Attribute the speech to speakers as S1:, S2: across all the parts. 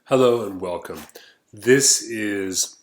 S1: Hello and welcome. This is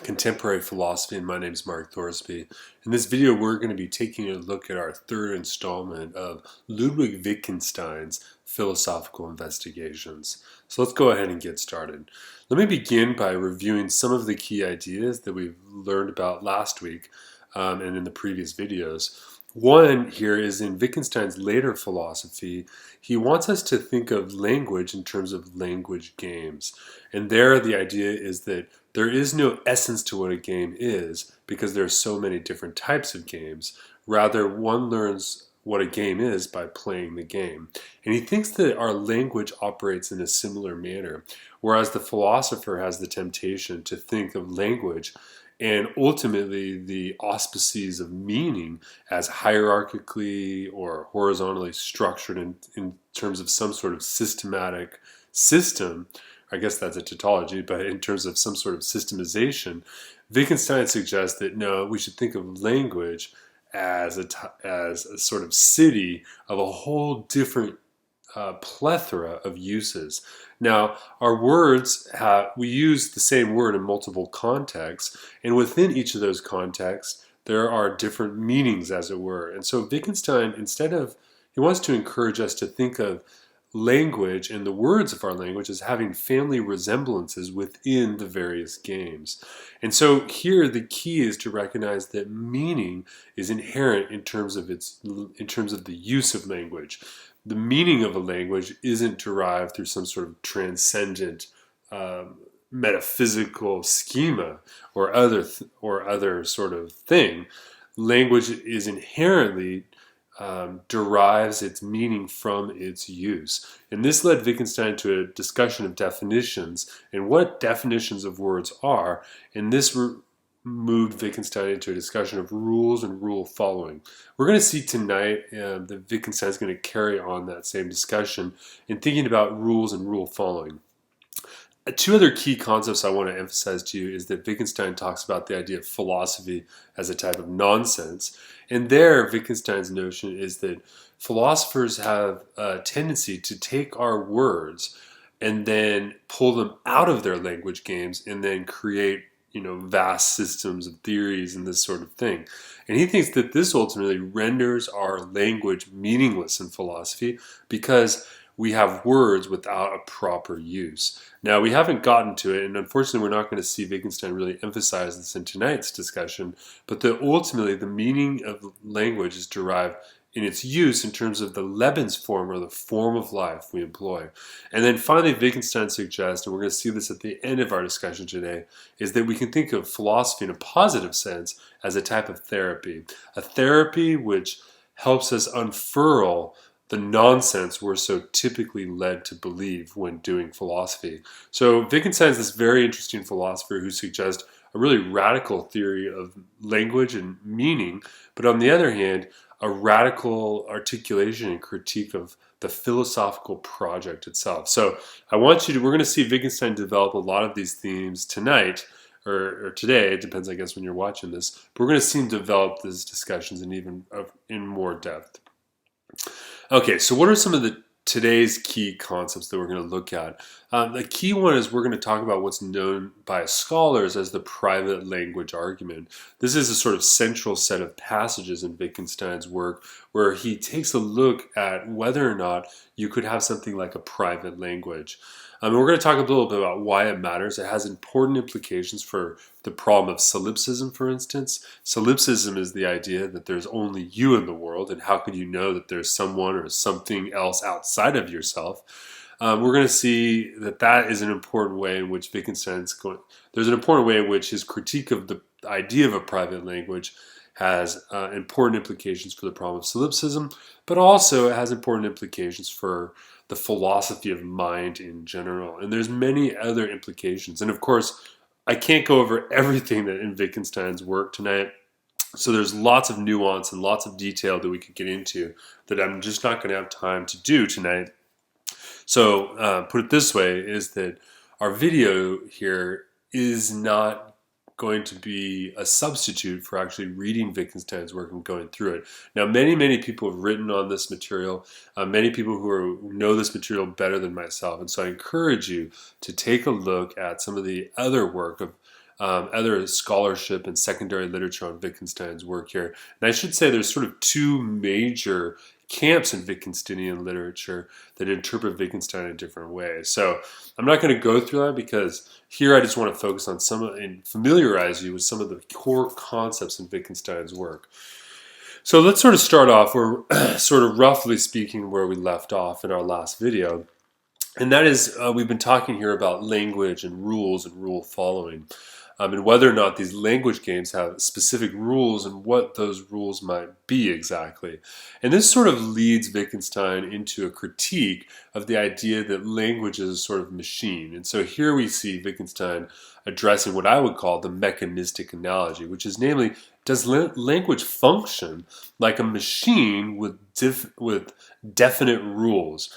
S1: Contemporary Philosophy and my name is Mark Thorsby. In this video we're going to be taking a look at our third installment of Ludwig Wittgenstein's philosophical investigations. So let's go ahead and get started. Let me begin by reviewing some of the key ideas that we've learned about last week and in the previous videos. One here is in Wittgenstein's later philosophy, he wants us to think of language in terms of language games. And there the idea is that there is no essence to what a game is because there are so many different types of games. Rather, one learns what a game is by playing the game. And he thinks that our language operates in a similar manner, whereas the philosopher has the temptation to think of language and ultimately the auspices of meaning as hierarchically or horizontally structured in terms of some sort of systematic system. I guess that's a tautology, but in terms of some sort of systemization, Wittgenstein suggests that no, we should think of language as a sort of city of a whole different plethora of uses. Now, our words we use the same word in multiple contexts, and within each of those contexts, there are different meanings, as it were. And so Wittgenstein, he wants to encourage us to think of language and the words of our language as having family resemblances within the various games. And so here the key is to recognize that meaning is inherent in terms of the use of language. The meaning of a language isn't derived through some sort of transcendent metaphysical schema or other sort of thing. Language is inherently derives its meaning from its use. And this led Wittgenstein to a discussion of definitions and what definitions of words are, and this moved Wittgenstein into a discussion of rules and rule following. We're going to see tonight that Wittgenstein is going to carry on that same discussion in thinking about rules and rule following. Two other key concepts I want to emphasize to you is that Wittgenstein talks about the idea of philosophy as a type of nonsense. And there, Wittgenstein's notion is that philosophers have a tendency to take our words and then pull them out of their language games and then create vast systems of theories and this sort of thing. And he thinks that this ultimately renders our language meaningless in philosophy because we have words without a proper use. Now, we haven't gotten to it, and unfortunately we're not going to see Wittgenstein really emphasize this in tonight's discussion, but ultimately the meaning of language is derived in its use in terms of the Lebensform, or the form of life we employ. And then finally, Wittgenstein suggests, and we're going to see this at the end of our discussion today, is that we can think of philosophy in a positive sense as a type of therapy. A therapy which helps us unfurl the nonsense we're so typically led to believe when doing philosophy. So Wittgenstein is this very interesting philosopher who suggests a really radical theory of language and meaning, but on the other hand, a radical articulation and critique of the philosophical project itself. So we're going to see Wittgenstein develop a lot of these themes tonight, or today, it depends I guess when you're watching this, but we're going to see him develop these discussions in more depth. Okay, so what are some of today's key concepts that we're going to look at? The key one is we're going to talk about what's known by scholars as the private language argument. This is a sort of central set of passages in Wittgenstein's work where he takes a look at whether or not you could have something like a private language. We're going to talk a little bit about why it matters. It has important implications for the problem of solipsism, for instance. Solipsism is the idea that there's only you in the world, and how could you know that there's someone or something else outside of yourself? We're going to see that is an important way in which there's an important way in which his critique of the idea of a private language has important implications for the problem of solipsism, but also it has important implications for the philosophy of mind in general. And there's many other implications. And of course, I can't go over everything that in Wittgenstein's work tonight. So there's lots of nuance and lots of detail that we could get into that I'm just not going to have time to do tonight. So put it this way, is that our video here is not going to be a substitute for actually reading Wittgenstein's work and going through it. Now, many people have written on this material, many people who know this material better than myself, and so I encourage you to take a look at some of the other work of other scholarship and secondary literature on Wittgenstein's work here. And I should say there's sort of two major camps in Wittgensteinian literature that interpret Wittgenstein in different ways. So I'm not going to go through that because here I just want to focus on and familiarize you with some of the core concepts in Wittgenstein's work. So let's sort of start off, or sort of roughly speaking, where we left off in our last video. And that is, we've been talking here about language and rule following. And whether or not these language games have specific rules and what those rules might be exactly. And this sort of leads Wittgenstein into a critique of the idea that language is a sort of machine. And so here we see Wittgenstein addressing what I would call the mechanistic analogy, which is namely, does language function like a machine with definite rules?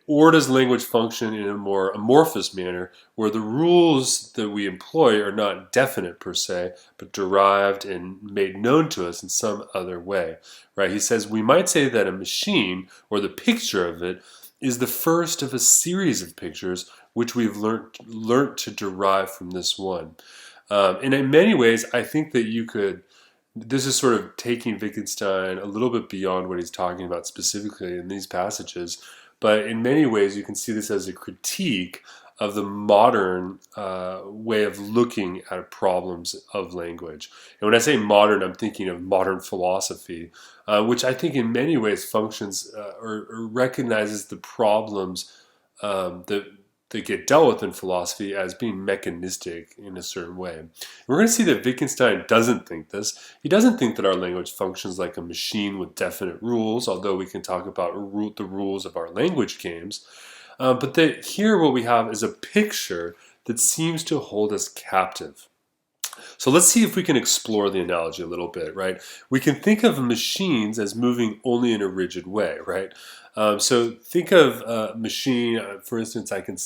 S1: Or does language function in a more amorphous manner where the rules that we employ are not definite per se, but derived and made known to us in some other way, right? He says we might say that a machine, or the picture of it, is the first of a series of pictures which we've learnt to derive from this one. And in many ways, I think that this is sort of taking Wittgenstein a little bit beyond what he's talking about specifically in these passages, but in many ways you can see this as a critique of the modern way of looking at problems of language. And when I say modern, I'm thinking of modern philosophy, which I think in many ways functions or recognizes the problems that get dealt with in philosophy as being mechanistic in a certain way. And we're going to see that Wittgenstein doesn't think this. He doesn't think that our language functions like a machine with definite rules, although we can talk about the rules of our language games. But that here what we have is a picture that seems to hold us captive. So let's see if we can explore the analogy a little bit, right? We can think of machines as moving only in a rigid way, right? So think of a machine, for instance, I can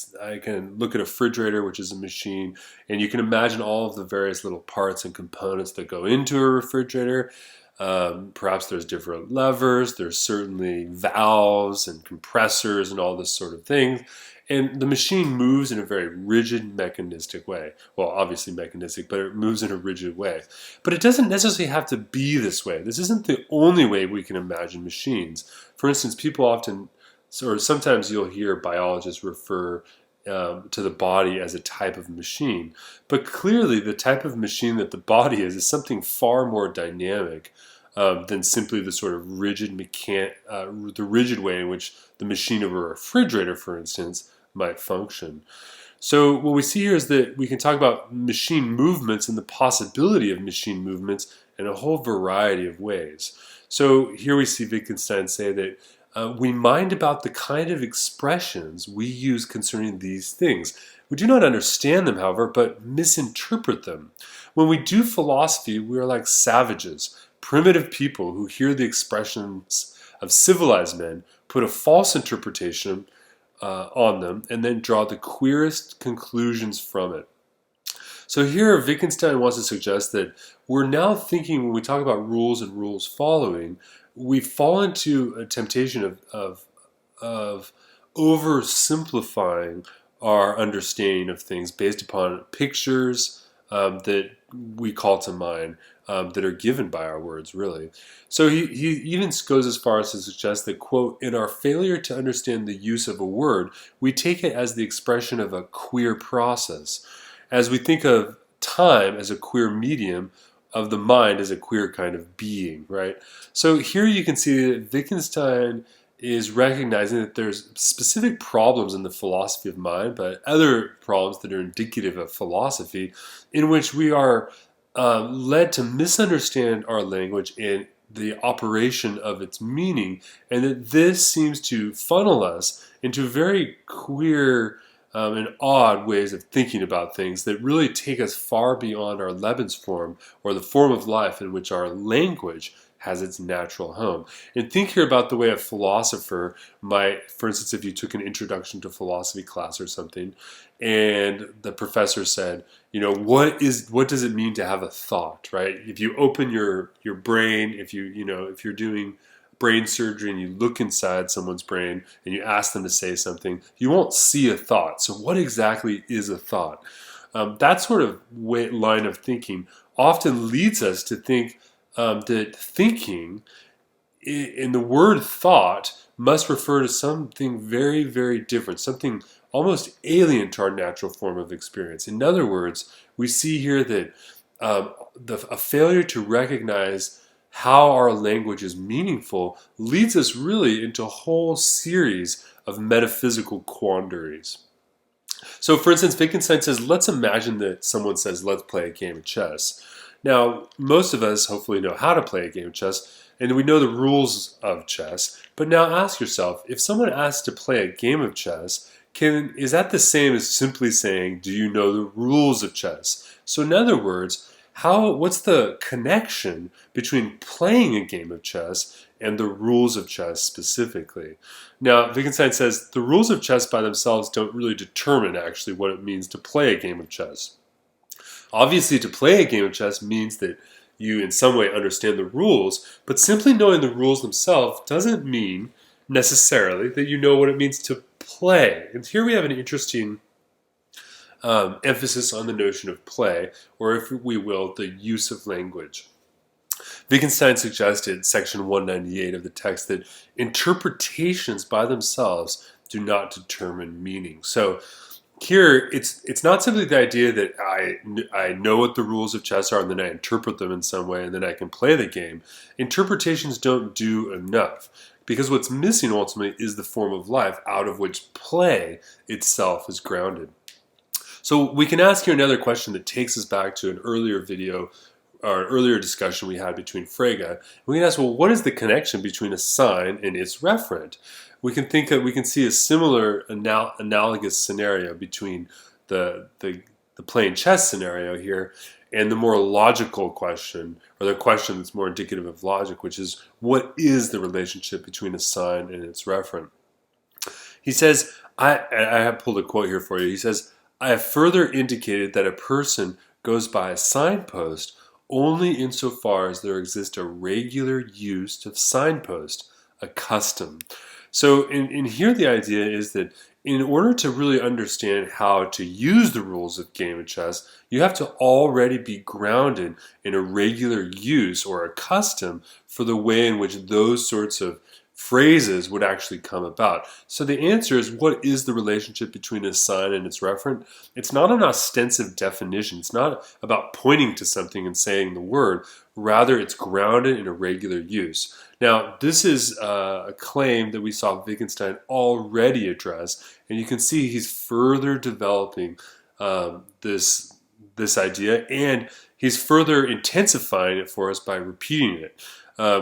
S1: look at a refrigerator, which is a machine, and you can imagine all of the various little parts and components that go into a refrigerator. Perhaps there's different levers, there's certainly valves and compressors and all this sort of thing. And the machine moves in a very rigid, mechanistic way. Well, obviously mechanistic, but it moves in a rigid way. But it doesn't necessarily have to be this way. This isn't the only way we can imagine machines. For instance, people often, or sometimes you'll hear biologists refer to the body as a type of machine. But clearly the type of machine that the body is something far more dynamic than simply the sort of rigid the rigid way in which the machine of a refrigerator, for instance, might function. So what we see here is that we can talk about machine movements and the possibility of machine movements in a whole variety of ways. So here we see Wittgenstein say that we mind about the kind of expressions we use concerning these things. We do not understand them, however, but misinterpret them. When we do philosophy, we are like savages, primitive people who hear the expressions of civilized men, put a false interpretation on them, and then draw the queerest conclusions from it. So here Wittgenstein wants to suggest that we're now thinking, when we talk about rules and rules following, we fall into a temptation of oversimplifying our understanding of things based upon pictures that we call to mind, that are given by our words, really. So he even goes as far as to suggest that, quote, in our failure to understand the use of a word, we take it as the expression of a queer process. As we think of time as a queer medium, of the mind as a queer kind of being, right? So here you can see that Wittgenstein is recognizing that there's specific problems in the philosophy of mind, but other problems that are indicative of philosophy, in which we are led to misunderstand our language and the operation of its meaning, and that this seems to funnel us into very queer and odd ways of thinking about things that really take us far beyond our Lebensform, or the form of life in which our language has its natural home. And think here about the way a philosopher might, for instance, if you took an introduction to philosophy class or something, and the professor said, what does it mean to have a thought, right? If you open your brain, if you're doing brain surgery and you look inside someone's brain and you ask them to say something, you won't see a thought. So what exactly is a thought? That sort of line of thinking often leads us to think that thinking in the word thought must refer to something very, very different, something almost alien to our natural form of experience. In other words, we see here that a failure to recognize how our language is meaningful leads us really into a whole series of metaphysical quandaries. So, for instance, Wittgenstein says, let's imagine that someone says, let's play a game of chess. Now, most of us hopefully know how to play a game of chess, and we know the rules of chess. But now ask yourself, if someone asks to play a game of chess, is that the same as simply saying, do you know the rules of chess? So in other words, what's the connection between playing a game of chess and the rules of chess specifically? Now, Wittgenstein says the rules of chess by themselves don't really determine actually what it means to play a game of chess. Obviously, to play a game of chess means that you in some way understand the rules, but simply knowing the rules themselves doesn't mean necessarily that you know what it means to play. And here we have an interesting emphasis on the notion of play, or if we will, the use of language. Wittgenstein suggested, section 198 of the text, that interpretations by themselves do not determine meaning. So here, it's not simply the idea that I know what the rules of chess are and then I interpret them in some way and then I can play the game. Interpretations don't do enough, because what's missing ultimately is the form of life out of which play itself is grounded. So we can ask here another question that takes us back to an earlier video or an earlier discussion we had between Frege. We can ask, well, what is the connection between a sign and its referent? We can see a similar analogous scenario between the playing chess scenario here and the more logical question, or the question that's more indicative of logic, which is, what is the relationship between a sign and its referent? He says, I have pulled a quote here for you. He says, I have further indicated that a person goes by a signpost only insofar as there exists a regular use of signpost, a custom. So in here the idea is that in order to really understand how to use the rules of game of chess, you have to already be grounded in a regular use or a custom for the way in which those sorts of phrases would actually come about. So the answer is, what is the relationship between a sign and its referent? It's not an ostensive definition. It's not about pointing to something and saying the word. Rather, it's grounded in a regular use. Now, this is a claim that we saw Wittgenstein already address, and you can see he's further developing this idea, and he's further intensifying it for us by repeating it.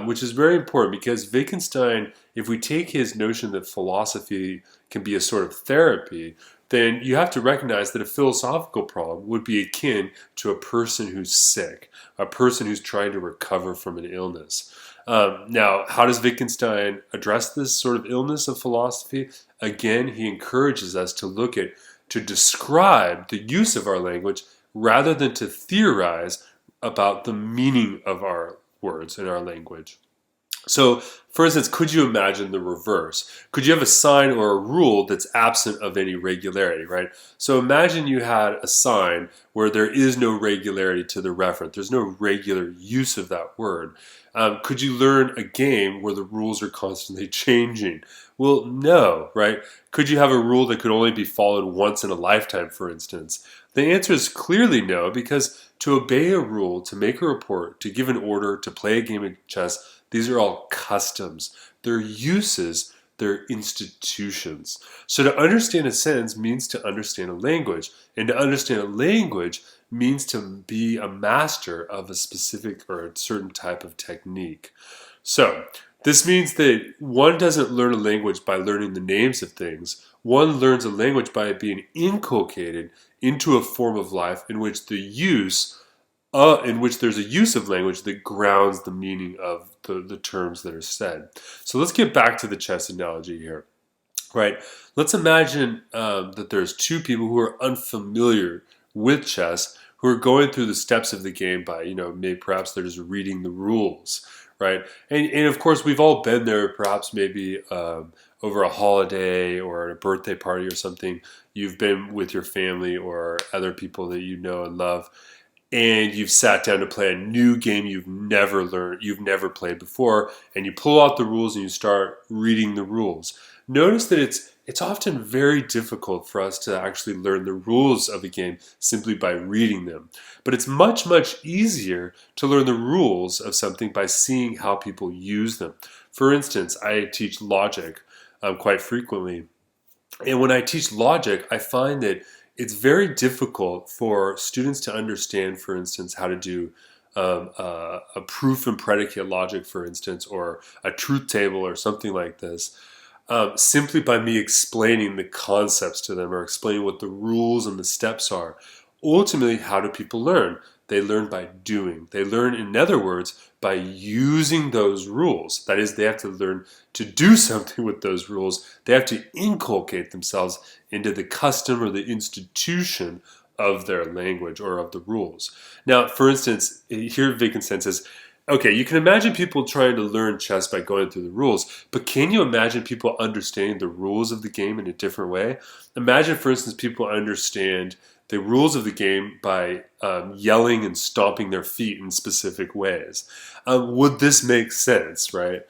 S1: Which is very important, because Wittgenstein, if we take his notion that philosophy can be a sort of therapy, then you have to recognize that a philosophical problem would be akin to a person who's sick, a person who's trying to recover from an illness. Now, how does Wittgenstein address this sort of illness of philosophy? Again, he encourages us to describe the use of our language rather than to theorize about the meaning of our words in our language. So, for instance, could you imagine the reverse? Could you have a sign or a rule that's absent of any regularity, right? So imagine you had a sign where there is no regularity to the referent. There's no regular use of that word. Could you learn a game where the rules are constantly changing? Well, no, right? Could you have a rule that could only be followed once in a lifetime, for instance? The answer is clearly no, because to obey a rule, to make a report, to give an order, to play a game of chess, these are all customs. They're uses, they're institutions. So to understand a sentence means to understand a language. And to understand a language means to be a master of a specific or a certain type of technique. So this means that one doesn't learn a language by learning the names of things. One learns a language by being inculcated into a form of life in which the use in which there's a use of language that grounds the meaning of the terms that are said. So let's get back to the chess analogy here, right? Let's imagine that there's two people who are unfamiliar with chess who are going through the steps of the game by, maybe perhaps they're just reading the rules, right? And of course, we've all been there, perhaps maybe over a holiday or a birthday party or something. You've been with your family or other people that you know and love, and you've sat down to play a new game you've never played before, and you pull out the rules and you start reading the rules. Notice that it's often very difficult for us to actually learn the rules of a game simply by reading them. But it's much, much easier to learn the rules of something by seeing how people use them. For instance, I teach logic quite frequently. And when I teach logic, I find that it's very difficult for students to understand, for instance, how to do a proof and predicate logic, for instance, or a truth table or something like this, simply by me explaining the concepts to them or explaining what the rules and the steps are. Ultimately, how do people learn? They learn by doing. They learn, in other words, by using those rules. That is, they have to learn to do something with those rules. They have to inculcate themselves into the custom or the institution of their language or of the rules. Now, for instance, here Wittgenstein says, okay, you can imagine people trying to learn chess by going through the rules, but can you imagine people understanding the rules of the game in a different way? Imagine, for instance, people understand the rules of the game by yelling and stomping their feet in specific ways. Would this make sense, right?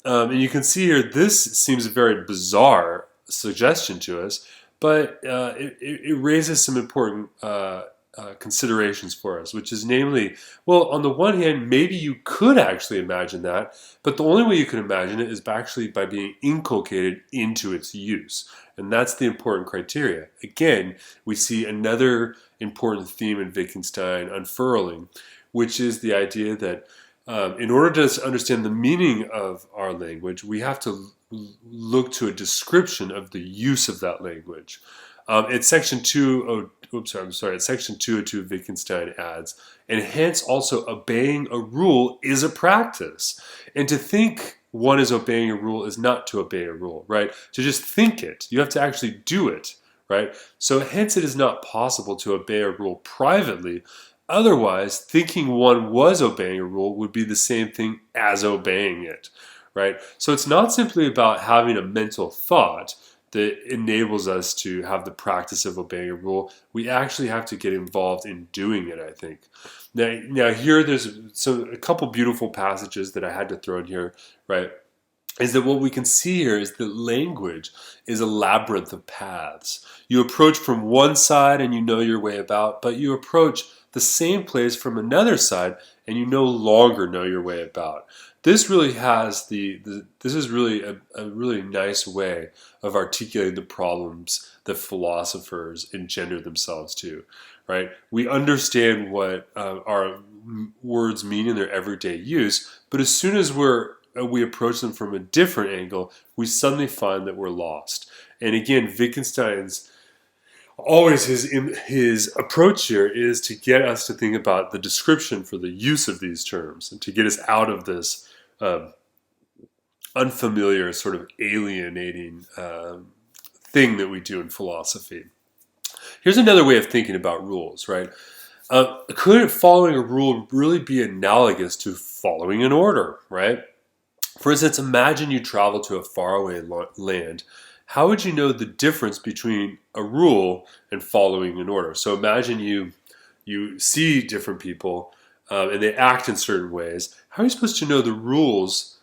S1: And you can see here, this seems a very bizarre suggestion to us, but it raises some important considerations for us, which is namely, well, on the one hand, maybe you could actually imagine that, but the only way you can imagine it is actually by being inculcated into its use. And that's the important criteria. Again, we see another important theme in Wittgenstein unfurling, which is the idea that in order to understand the meaning of our language, we have to look to a description of the use of that language. At section 202, Wittgenstein adds, and hence also obeying a rule is a practice. And to think one is obeying a rule is not to obey a rule, right? To just think it. You have to actually do it, right? So hence it is not possible to obey a rule privately. Otherwise, thinking one was obeying a rule would be the same thing as obeying it, right? So it's not simply about having a mental thought that enables us to have the practice of obeying a rule. We actually have to get involved in doing it, I think. Now here there's a couple beautiful passages that I had to throw in here, right? Is that what we can see here is that language is a labyrinth of paths. You approach from one side and you know your way about, but you approach the same place from another side and you no longer know your way about. This really has this is really a really nice way of articulating the problems that philosophers engender themselves to, right? We understand what our words mean in their everyday use, but as soon as we approach them from a different angle, we suddenly find that we're lost. And again, Wittgenstein's always his approach here is to get us to think about the description for the use of these terms and to get us out of this unfamiliar, sort of alienating thing that we do in philosophy. Here's another way of thinking about rules, right? Could following a rule really be analogous to following an order, right? For instance, imagine you travel to a faraway land. How would you know the difference between a rule and following an order? So imagine you see different people and they act in certain ways. How are you supposed to know the rules?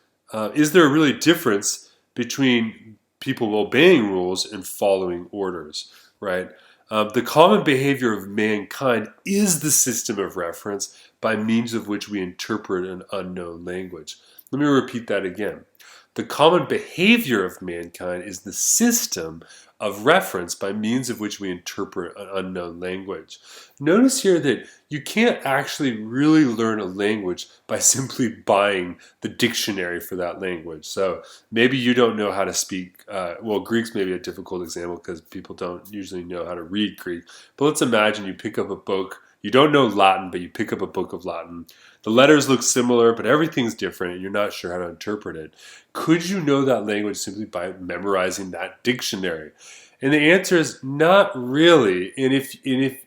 S1: Is there a really difference between people obeying rules and following orders, right? The common behavior of mankind is the system of reference by means of which we interpret an unknown language. Let me repeat that again. The common behavior of mankind is the system of reference by means of which we interpret an unknown language. Notice here that you can't actually really learn a language by simply buying the dictionary for that language. So maybe you don't know how to speak, Greek's maybe a difficult example because people don't usually know how to read Greek. But let's imagine you pick up a book, You don't know Latin, but you pick up a book of Latin. The letters look similar, but everything's different, and you're not sure how to interpret it. Could you know that language simply by memorizing that dictionary? And the answer is not really. And if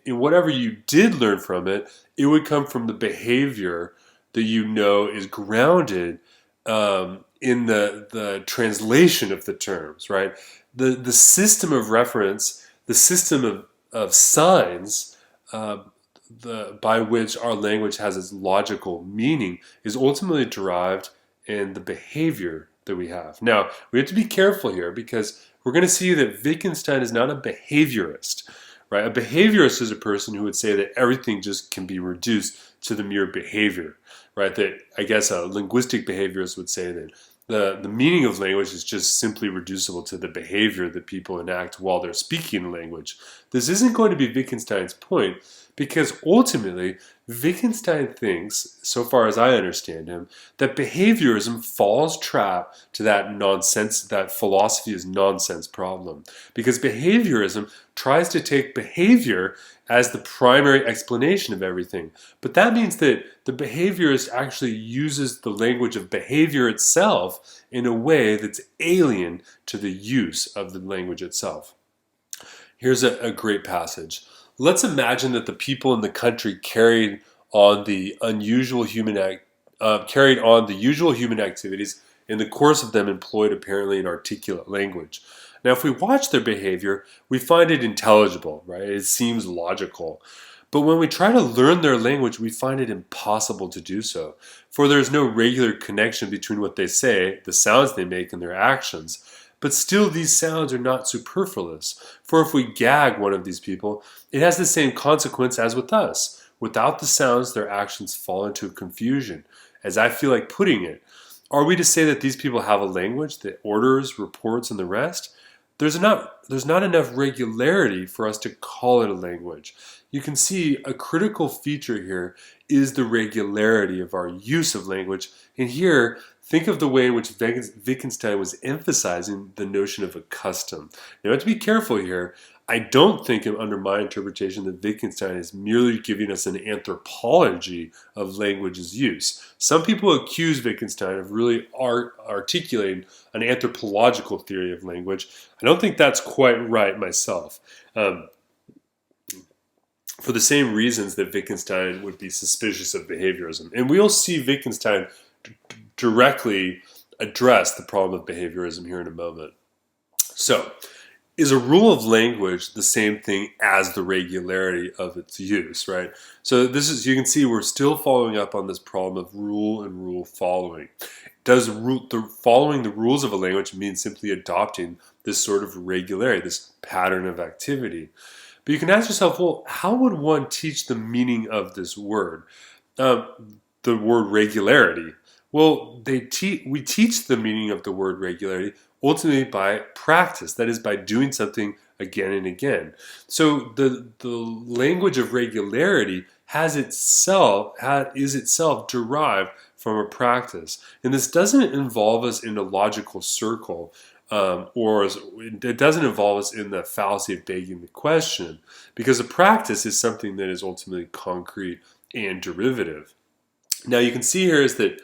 S1: whatever you did learn from it, it would come from the behavior that you know is grounded in the translation of the terms, right? The system of reference, the system of signs by which our language has its logical meaning is ultimately derived in the behavior that we have. Now, we have to be careful here because we're going to see that Wittgenstein is not a behaviorist, right? A behaviorist is a person who would say that everything just can be reduced to the mere behavior, right? That I guess a linguistic behaviorist would say that the meaning of language is just simply reducible to the behavior that people enact while they're speaking the language. This isn't going to be Wittgenstein's point because ultimately Wittgenstein thinks, so far as I understand him, that behaviorism falls trap to that nonsense, that philosophy is nonsense problem. Because behaviorism tries to take behavior as the primary explanation of everything. But that means that the behaviorist actually uses the language of behavior itself in a way that's alien to the use of the language itself. Here's a great passage. Let's imagine that the people in the country carried on the usual human activities in the course of them employed apparently an articulate language. Now, if we watch their behavior, we find it intelligible, right? It seems logical. But when we try to learn their language, we find it impossible to do so. For there is no regular connection between what they say, the sounds they make, and their actions. But still, these sounds are not superfluous. For if we gag one of these people, it has the same consequence as with us. Without the sounds, their actions fall into confusion, as I feel like putting it. Are we to say that these people have a language that orders, reports, and the rest? There's not enough regularity for us to call it a language. You can see a critical feature here is the regularity of our use of language. And here, think of the way in which Wittgenstein was emphasizing the notion of a custom. Now, you have to be careful here. I don't think, under my interpretation, that Wittgenstein is merely giving us an anthropology of language's use. Some people accuse Wittgenstein of really articulating an anthropological theory of language. I don't think that's quite right myself. For the same reasons that Wittgenstein would be suspicious of behaviorism. And we'll see Wittgenstein directly address the problem of behaviorism here in a moment. So, is a rule of language the same thing as the regularity of its use, right? So you can see we're still following up on this problem of rule and rule following. Does following the rules of a language mean simply adopting this sort of regularity, this pattern of activity? But you can ask yourself, well, how would one teach the meaning of this word? The word regularity. Well, we teach the meaning of the word regularity ultimately by practice, that is, by doing something again and again. So the language of regularity is itself derived from a practice. And this doesn't involve us in a logical circle, or it doesn't involve us in the fallacy of begging the question, because a practice is something that is ultimately concrete and derivative. Now you can see here is that,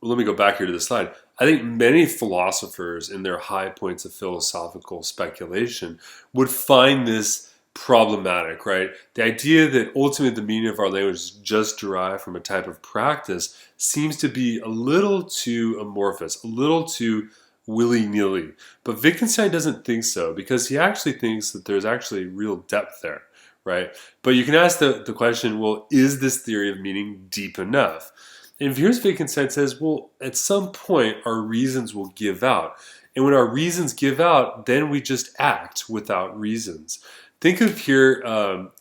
S1: let me go back here to the slide. I think many philosophers in their high points of philosophical speculation would find this problematic, right? The idea that ultimately the meaning of our language is just derived from a type of practice seems to be a little too amorphous, a little too willy-nilly. But Wittgenstein doesn't think so, because he actually thinks that there's actually real depth there, right? But you can ask the question, well, is this theory of meaning deep enough? And here's Wittgenstein says, well, at some point our reasons will give out. And when our reasons give out, then we just act without reasons. Think of here,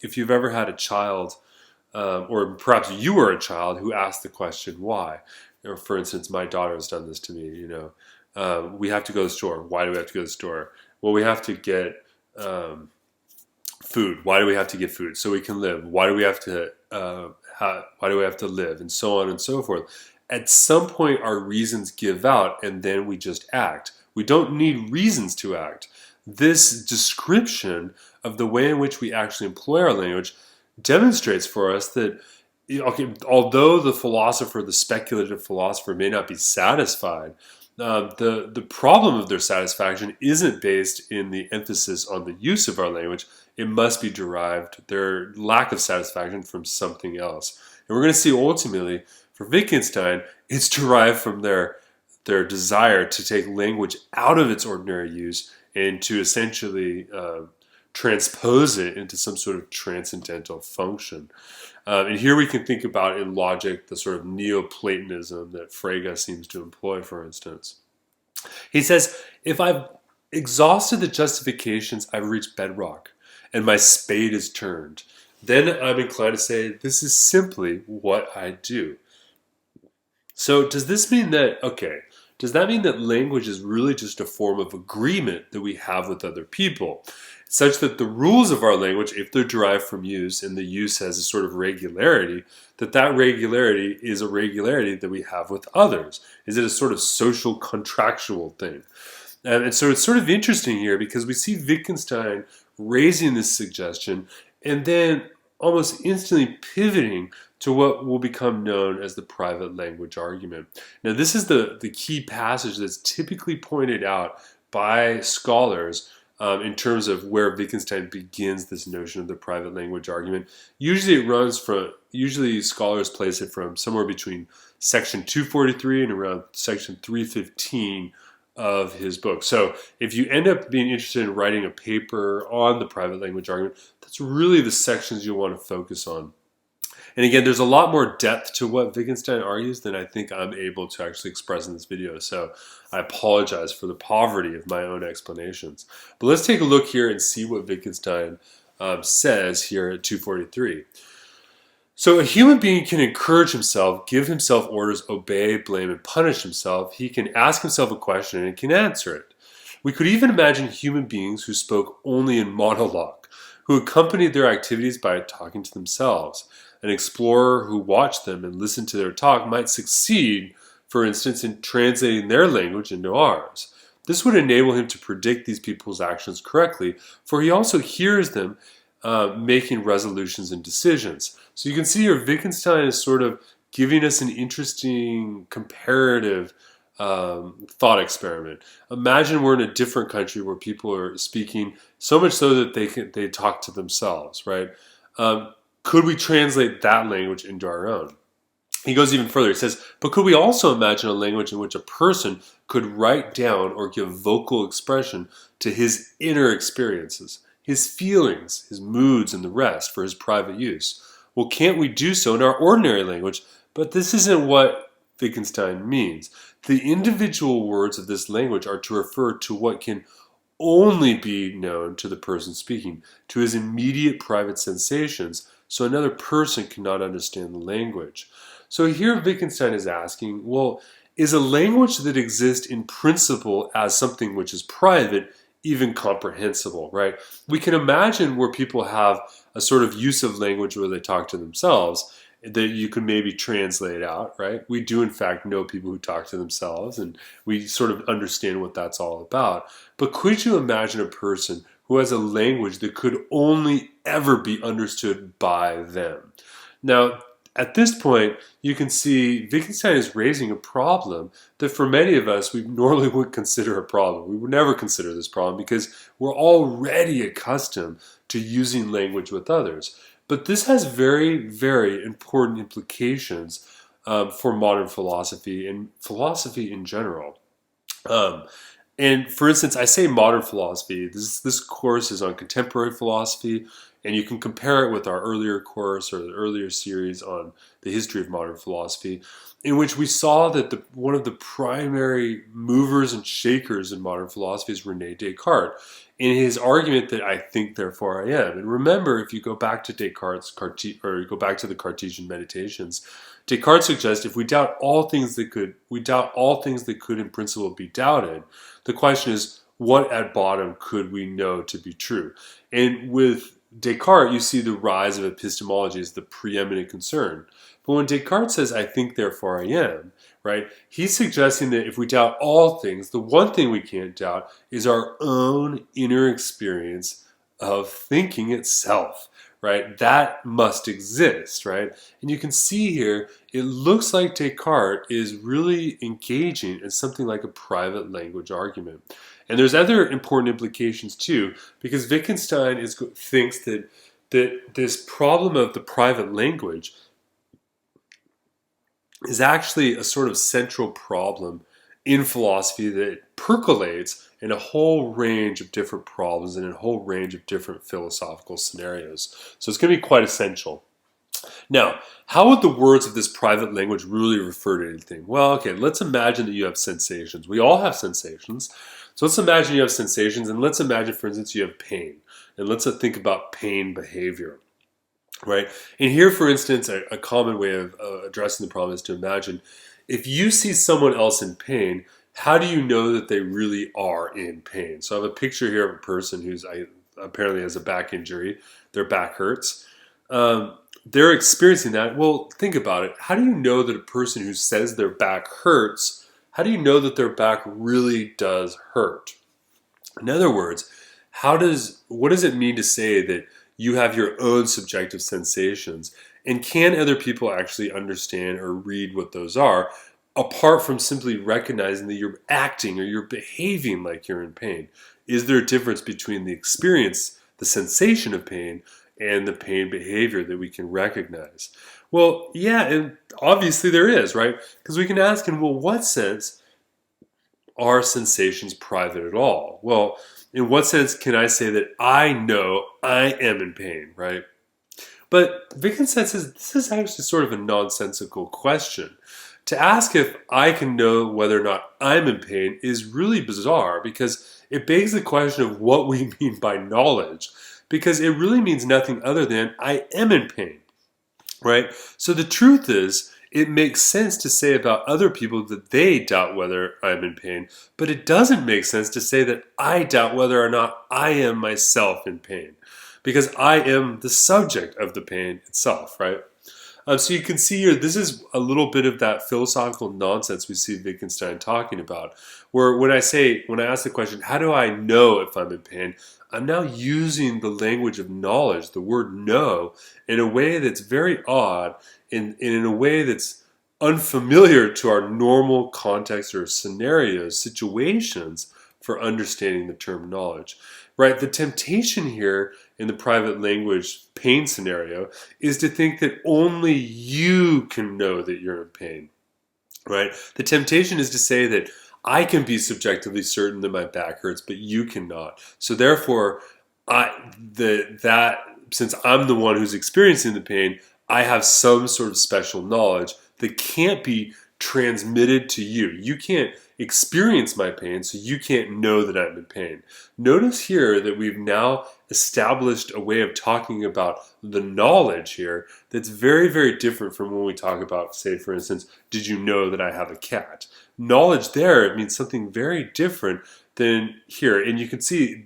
S1: if you've ever had a child, or perhaps you were a child who asked the question, why? Or for instance, my daughter has done this to me, we have to go to the store. Why do we have to go to the store? Well, we have to get food. Why do we have to get food? So we can live. Why do we have to live? And so on and so forth. At some point, our reasons give out, and then we just act. We don't need reasons to act. This description of the way in which we actually employ our language demonstrates for us that, okay, although the speculative philosopher may not be satisfied, the problem of their satisfaction isn't based in the emphasis on the use of our language. It must be derived, their lack of satisfaction, from something else. And we're going to see ultimately, for Wittgenstein, it's derived from their desire to take language out of its ordinary use and to essentially transpose it into some sort of transcendental function. And here we can think about in logic the sort of Neoplatonism that Frege seems to employ, for instance. He says, if I've exhausted the justifications, I've reached bedrock and my spade is turned. Then I'm inclined to say, this is simply what I do. So does this mean that, does that mean that language is really just a form of agreement that we have with other people, such that the rules of our language, if they're derived from use and the use has a sort of regularity, that regularity is a regularity that we have with others? Is it a sort of social contractual thing? And so it's sort of interesting here because we see Wittgenstein raising this suggestion and then almost instantly pivoting to what will become known as the private language argument. Now, this is the key passage that's typically pointed out by scholars in terms of where Wittgenstein begins this notion of the private language argument. Usually scholars place it from somewhere between section 243 and around section 315 of his book. So if you end up being interested in writing a paper on the private language argument, that's really the sections you'll want to focus on. And again, there's a lot more depth to what Wittgenstein argues than I think I'm able to actually express in this video. So I apologize for the poverty of my own explanations. But let's take a look here and see what Wittgenstein says here at 243. So a human being can encourage himself, give himself orders, obey, blame, and punish himself. He can ask himself a question and can answer it. We could even imagine human beings who spoke only in monologue, who accompanied their activities by talking to themselves. An explorer who watched them and listened to their talk might succeed, for instance, in translating their language into ours. This would enable him to predict these people's actions correctly, for he also hears them making resolutions and decisions. So you can see here Wittgenstein is sort of giving us an interesting comparative thought experiment. Imagine we're in a different country where people are speaking so much so that they talk to themselves, right? Could we translate that language into our own? He goes even further. He says, but could we also imagine a language in which a person could write down or give vocal expression to his inner experiences, his feelings, his moods, and the rest for his private use? Well, can't we do so in our ordinary language? But this isn't what Wittgenstein means. The individual words of this language are to refer to what can only be known to the person speaking, to his immediate private sensations, so another person cannot understand the language. So here Wittgenstein is asking, well, is a language that exists in principle as something which is private even comprehensible, right? We can imagine where people have a sort of use of language where they talk to themselves that you can maybe translate out, right? We do in fact know people who talk to themselves and we sort of understand what that's all about. But could you imagine a person who has a language that could only ever be understood by them? Now, at this point, you can see Wittgenstein is raising a problem that for many of us, we normally would consider a problem. We would never consider this problem because we're already accustomed to using language with others. But this has very, very important implications for modern philosophy and philosophy in general. And for instance, I say modern philosophy. This course is on contemporary philosophy, and you can compare it with our earlier course or the earlier series on the history of modern philosophy, in which we saw that one of the primary movers and shakers in modern philosophy is René Descartes, in his argument that I think, therefore I am. And remember, if you go back to Descartes' or go back to the Cartesian Meditations, Descartes suggests if we doubt all things that could in principle be doubted, the question is, what at bottom could we know to be true? And with Descartes, you see the rise of epistemology as the preeminent concern. But when Descartes says, I think, therefore I am, right, he's suggesting that if we doubt all things, the one thing we can't doubt is our own inner experience of thinking itself, right? That must exist, right? And you can see here, it looks like Descartes is really engaging in something like a private language argument. And there's other important implications too, because Wittgenstein thinks that this problem of the private language is actually a sort of central problem in philosophy that percolates in a whole range of different problems and in a whole range of different philosophical scenarios. So it's going to be quite essential. Now, how would the words of this private language really refer to anything? Well, okay, let's imagine that you have sensations. We all have sensations. So let's imagine you have sensations, and let's imagine, for instance, you have pain. And let's think about pain behavior. Right? And here, for instance, a common way of addressing the problem is to imagine if you see someone else in pain, how do you know that they really are in pain? So I have a picture here of a person who's apparently has a back injury. Their back hurts. They're experiencing that. Well, think about it. How do you know that a person who says their back hurts, how do you know that their back really does hurt? In other words, what does it mean to say that you have your own subjective sensations, and can other people actually understand or read what those are, apart from simply recognizing that you're acting or you're behaving like you're in pain? Is there a difference between the experience, the sensation of pain, and the pain behavior that we can recognize? Well, yeah, and obviously there is, right? Because we can ask in, well, what sense are sensations private at all? Well, in what sense can I say that I know I am in pain, right? But Wittgenstein says this is actually sort of a nonsensical question. To ask if I can know whether or not I'm in pain is really bizarre, because it begs the question of what we mean by knowledge, because it really means nothing other than I am in pain, right? So the truth is, it makes sense to say about other people that they doubt whether I'm in pain, but it doesn't make sense to say that I doubt whether or not I am myself in pain, because I am the subject of the pain itself, right? So you can see here, this is a little bit of that philosophical nonsense we see Wittgenstein talking about, where when I ask the question, how do I know if I'm in pain? I'm now using the language of knowledge, the word know, in a way that's very odd, and in a way that's unfamiliar to our normal context or scenarios, situations for understanding the term knowledge. Right? The temptation here in the private language pain scenario is to think that only you can know that you're in pain. Right? The temptation is to say that I can be subjectively certain that my back hurts, but you cannot. So therefore, since I'm the one who's experiencing the pain, I have some sort of special knowledge that can't be transmitted to you. You can't experience my pain, so you can't know that I'm in pain. Notice here that we've now established a way of talking about the knowledge here that's very, very different from when we talk about, say, for instance, did you know that I have a cat? Knowledge there means something very different than here. And you can see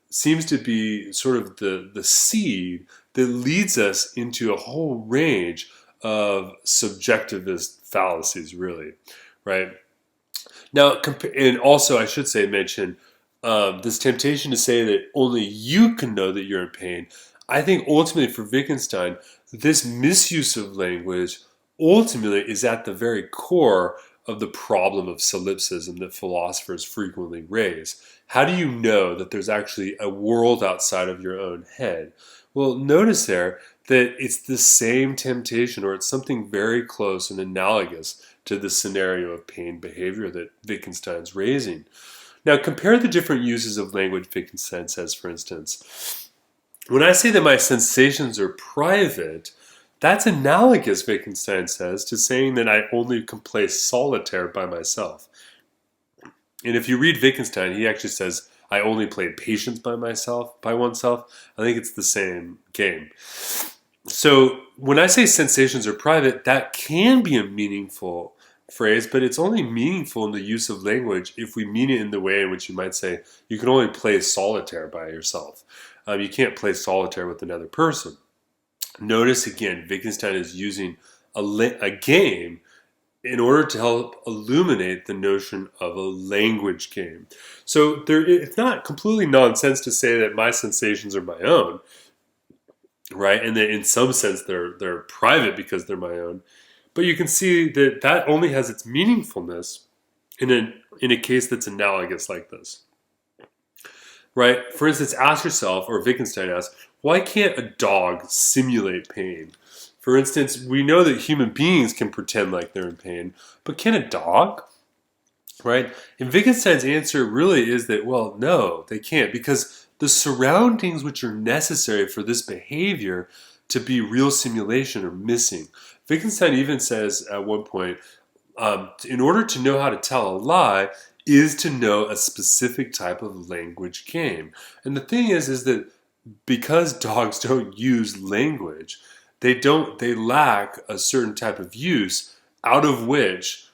S1: seems to be sort of the seed that leads us into a whole range of subjectivist fallacies, really, right? Now, and also I should mention this temptation to say that only you can know that you're in pain. I think ultimately for Wittgenstein, this misuse of language ultimately is at the very core of the problem of solipsism that philosophers frequently raise. How do you know that there's actually a world outside of your own head? Well, notice there that it's the same temptation, or it's something very close and analogous to the scenario of pain behavior that Wittgenstein's raising. Now, compare the different uses of language Wittgenstein says, for instance. When I say that my sensations are private, that's analogous, Wittgenstein says, to saying that I only can play solitaire by myself. And if you read Wittgenstein, he actually says, I only play patience by oneself. I think it's the same game. So when I say sensations are private, that can be a meaningful phrase, but it's only meaningful in the use of language if we mean it in the way in which you might say you can only play solitaire by yourself. You can't play solitaire with another person. Notice again, Wittgenstein is using a game in order to help illuminate the notion of a language game. So it's not completely nonsense to say that my sensations are my own. right? And that in some sense they're private because they're my own. But you can see that that only has its meaningfulness in a case that's analogous like this, right? For instance, ask yourself, or Wittgenstein asks, why can't a dog simulate pain? For instance, we know that human beings can pretend like they're in pain, but can a dog? Right? And Wittgenstein's answer really is that, well, no, they can't, because the surroundings which are necessary for this behavior to be real simulation are missing. Wittgenstein even says at one point, in order to know how to tell a lie is to know a specific type of language game. And the thing is that because dogs don't use language, they lack a certain type of use out of which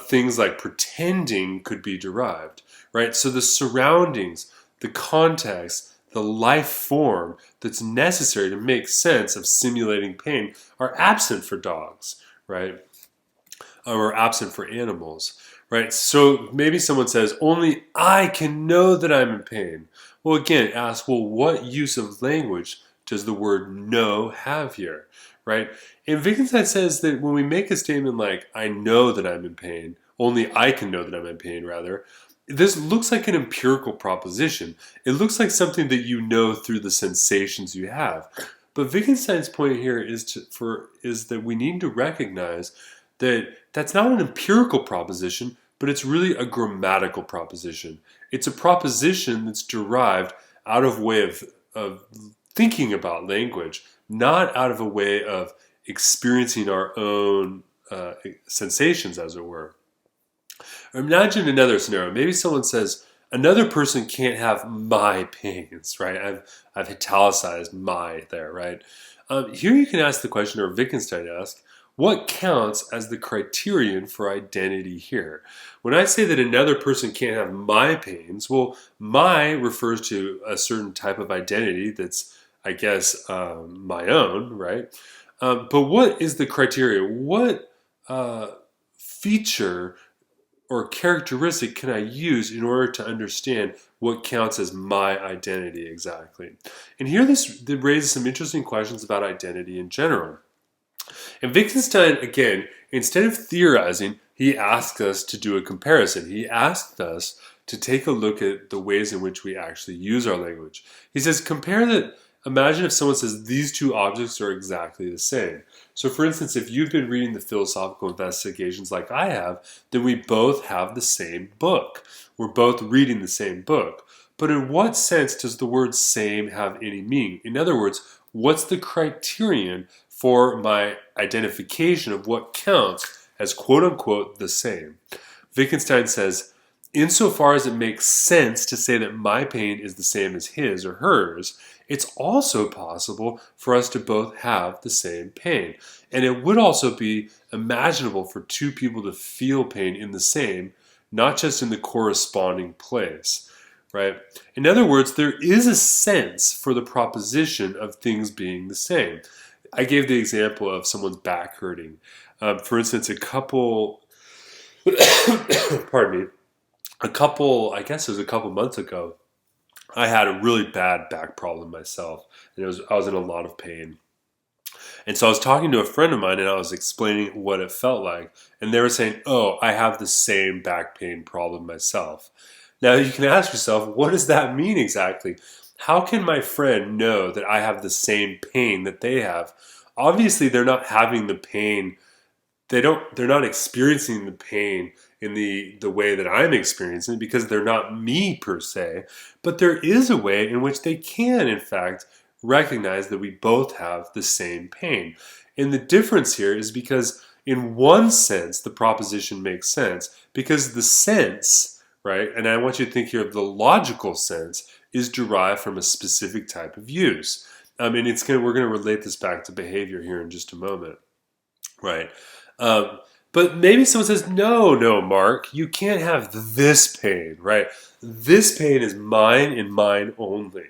S1: things like pretending could be derived, right? So the surroundings, the context, the life form that's necessary to make sense of simulating pain are absent for dogs, right? Or absent for animals, right? So maybe someone says, only I can know that I'm in pain. Well, again, ask, well, what use of language does the word know have here, right? And Wittgenstein says that when we make a statement like, I know that I'm in pain, only I can know that I'm in pain, rather, this looks like an empirical proposition. It looks like something that you know through the sensations you have. But Wittgenstein's point here is that we need to recognize that that's not an empirical proposition, but it's really a grammatical proposition. It's a proposition that's derived out of a way of thinking about language, not out of a way of experiencing our own sensations, as it were. Imagine another scenario. Maybe someone says, another person can't have my pains, right? I've italicized my there, right? Here you can ask the question, or Wittgenstein asked, what counts as the criterion for identity here? When I say that another person can't have my pains, well, my refers to a certain type of identity that's, I guess, my own, right? But what is the criteria? What feature or characteristic can I use in order to understand what counts as my identity exactly? And here this raises some interesting questions about identity in general. And Wittgenstein, again, instead of theorizing, he asked us to do a comparison. He asked us to take a look at the ways in which we actually use our language. He says, compare that. Imagine if someone says these two objects are exactly the same. So for instance, if you've been reading the philosophical investigations like I have, then we both have the same book. We're both reading the same book. But in what sense does the word same have any meaning? In other words, what's the criterion for my identification of what counts as quote unquote the same? Wittgenstein says, insofar as it makes sense to say that my pain is the same as his or hers, it's also possible for us to both have the same pain. And it would also be imaginable for two people to feel pain in the same, not just in the corresponding place, right? In other words, there is a sense for the proposition of things being the same. I gave the example of someone's back hurting. For instance, a couple, pardon me, I guess it was a couple months ago, I had a really bad back problem myself, and I was in a lot of pain. And so I was talking to a friend of mine, and I was explaining what it felt like, and they were saying, "Oh, I have the same back pain problem myself." Now you can ask yourself, what does that mean exactly? How can my friend know that I have the same pain that they have? Obviously, they're not having the pain. They're not experiencing the pain in the way that I'm experiencing it because they're not me per se, but there is a way in which they can in fact recognize that we both have the same pain. And the difference here is because in one sense the proposition makes sense because the sense, right, and I want you to think here of the logical sense, is derived from a specific type of use. And we're going to relate this back to behavior here in just a moment, right? But maybe someone says, no, Mark, you can't have this pain, right? This pain is mine and mine only.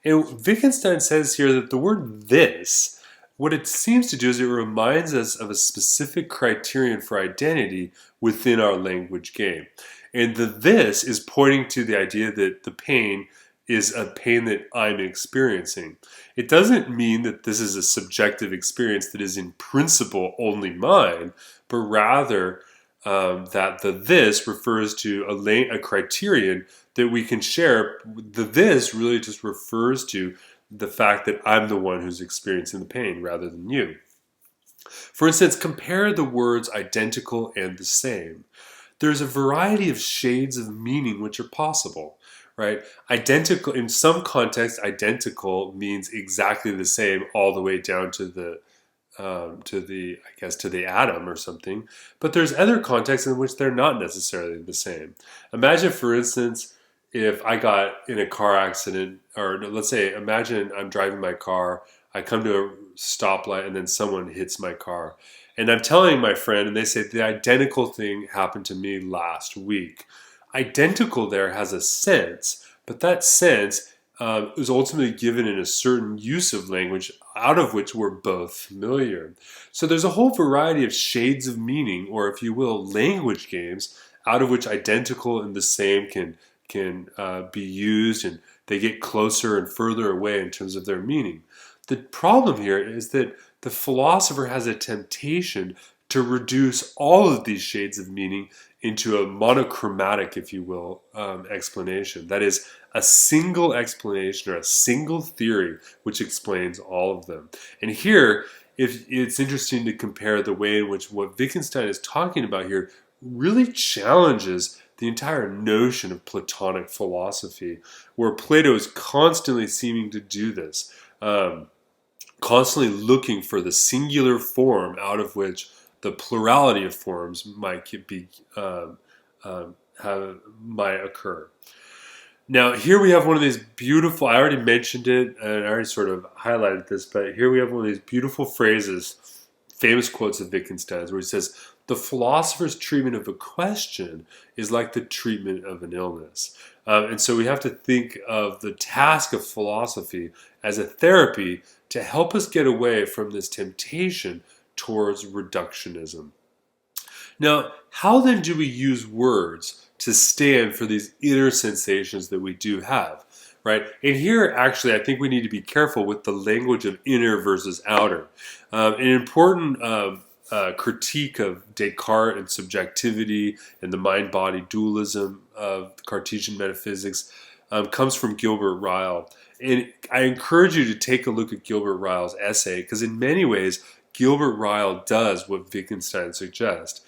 S1: And Wittgenstein says here that the word this, what it seems to do is it reminds us of a specific criterion for identity within our language game. And the this is pointing to the idea that the pain is a pain that I'm experiencing. It doesn't mean that this is a subjective experience that is in principle only mine, but rather that the this refers to a criterion that we can share. The this really just refers to the fact that I'm the one who's experiencing the pain rather than you. For instance, compare the words identical and the same. There's a variety of shades of meaning which are possible, right? Identical, in some contexts, identical means exactly the same all the way down to the to the atom or something. But there's other contexts in which they're not necessarily the same. Imagine, for instance, if I got in a car accident, or let's say, imagine I'm driving my car, I come to a stoplight, and then someone hits my car. And I'm telling my friend, and they say the identical thing happened to me last week. Identical there has a sense, but that sense is ultimately given in a certain use of language out of which we're both familiar. So there's a whole variety of shades of meaning, or if you will, language games, out of which identical and the same can be used, and they get closer and further away in terms of their meaning. The problem here is that the philosopher has a temptation to reduce all of these shades of meaning into a monochromatic, if you will, explanation. That is, a single explanation or a single theory which explains all of them. And here, if it's interesting to compare the way in which what Wittgenstein is talking about here really challenges the entire notion of Platonic philosophy, where Plato is constantly seeming to do this, constantly looking for the singular form out of which the plurality of forms might occur. Now, here we have one of these beautiful, I already mentioned it, and I already sort of highlighted this, but here we have one of these beautiful phrases, famous quotes of Wittgenstein's, where he says, "The philosopher's treatment of a question is like the treatment of an illness." And so we have to think of the task of philosophy as a therapy to help us get away from this temptation towards reductionism. Now, how then do we use words to stand for these inner sensations that we do have, right? And here, actually, I think we need to be careful with the language of inner versus outer. An important critique of Descartes and subjectivity and the mind-body dualism of Cartesian metaphysics comes from Gilbert Ryle. And I encourage you to take a look at Gilbert Ryle's essay, because in many ways, Gilbert Ryle does what Wittgenstein suggests.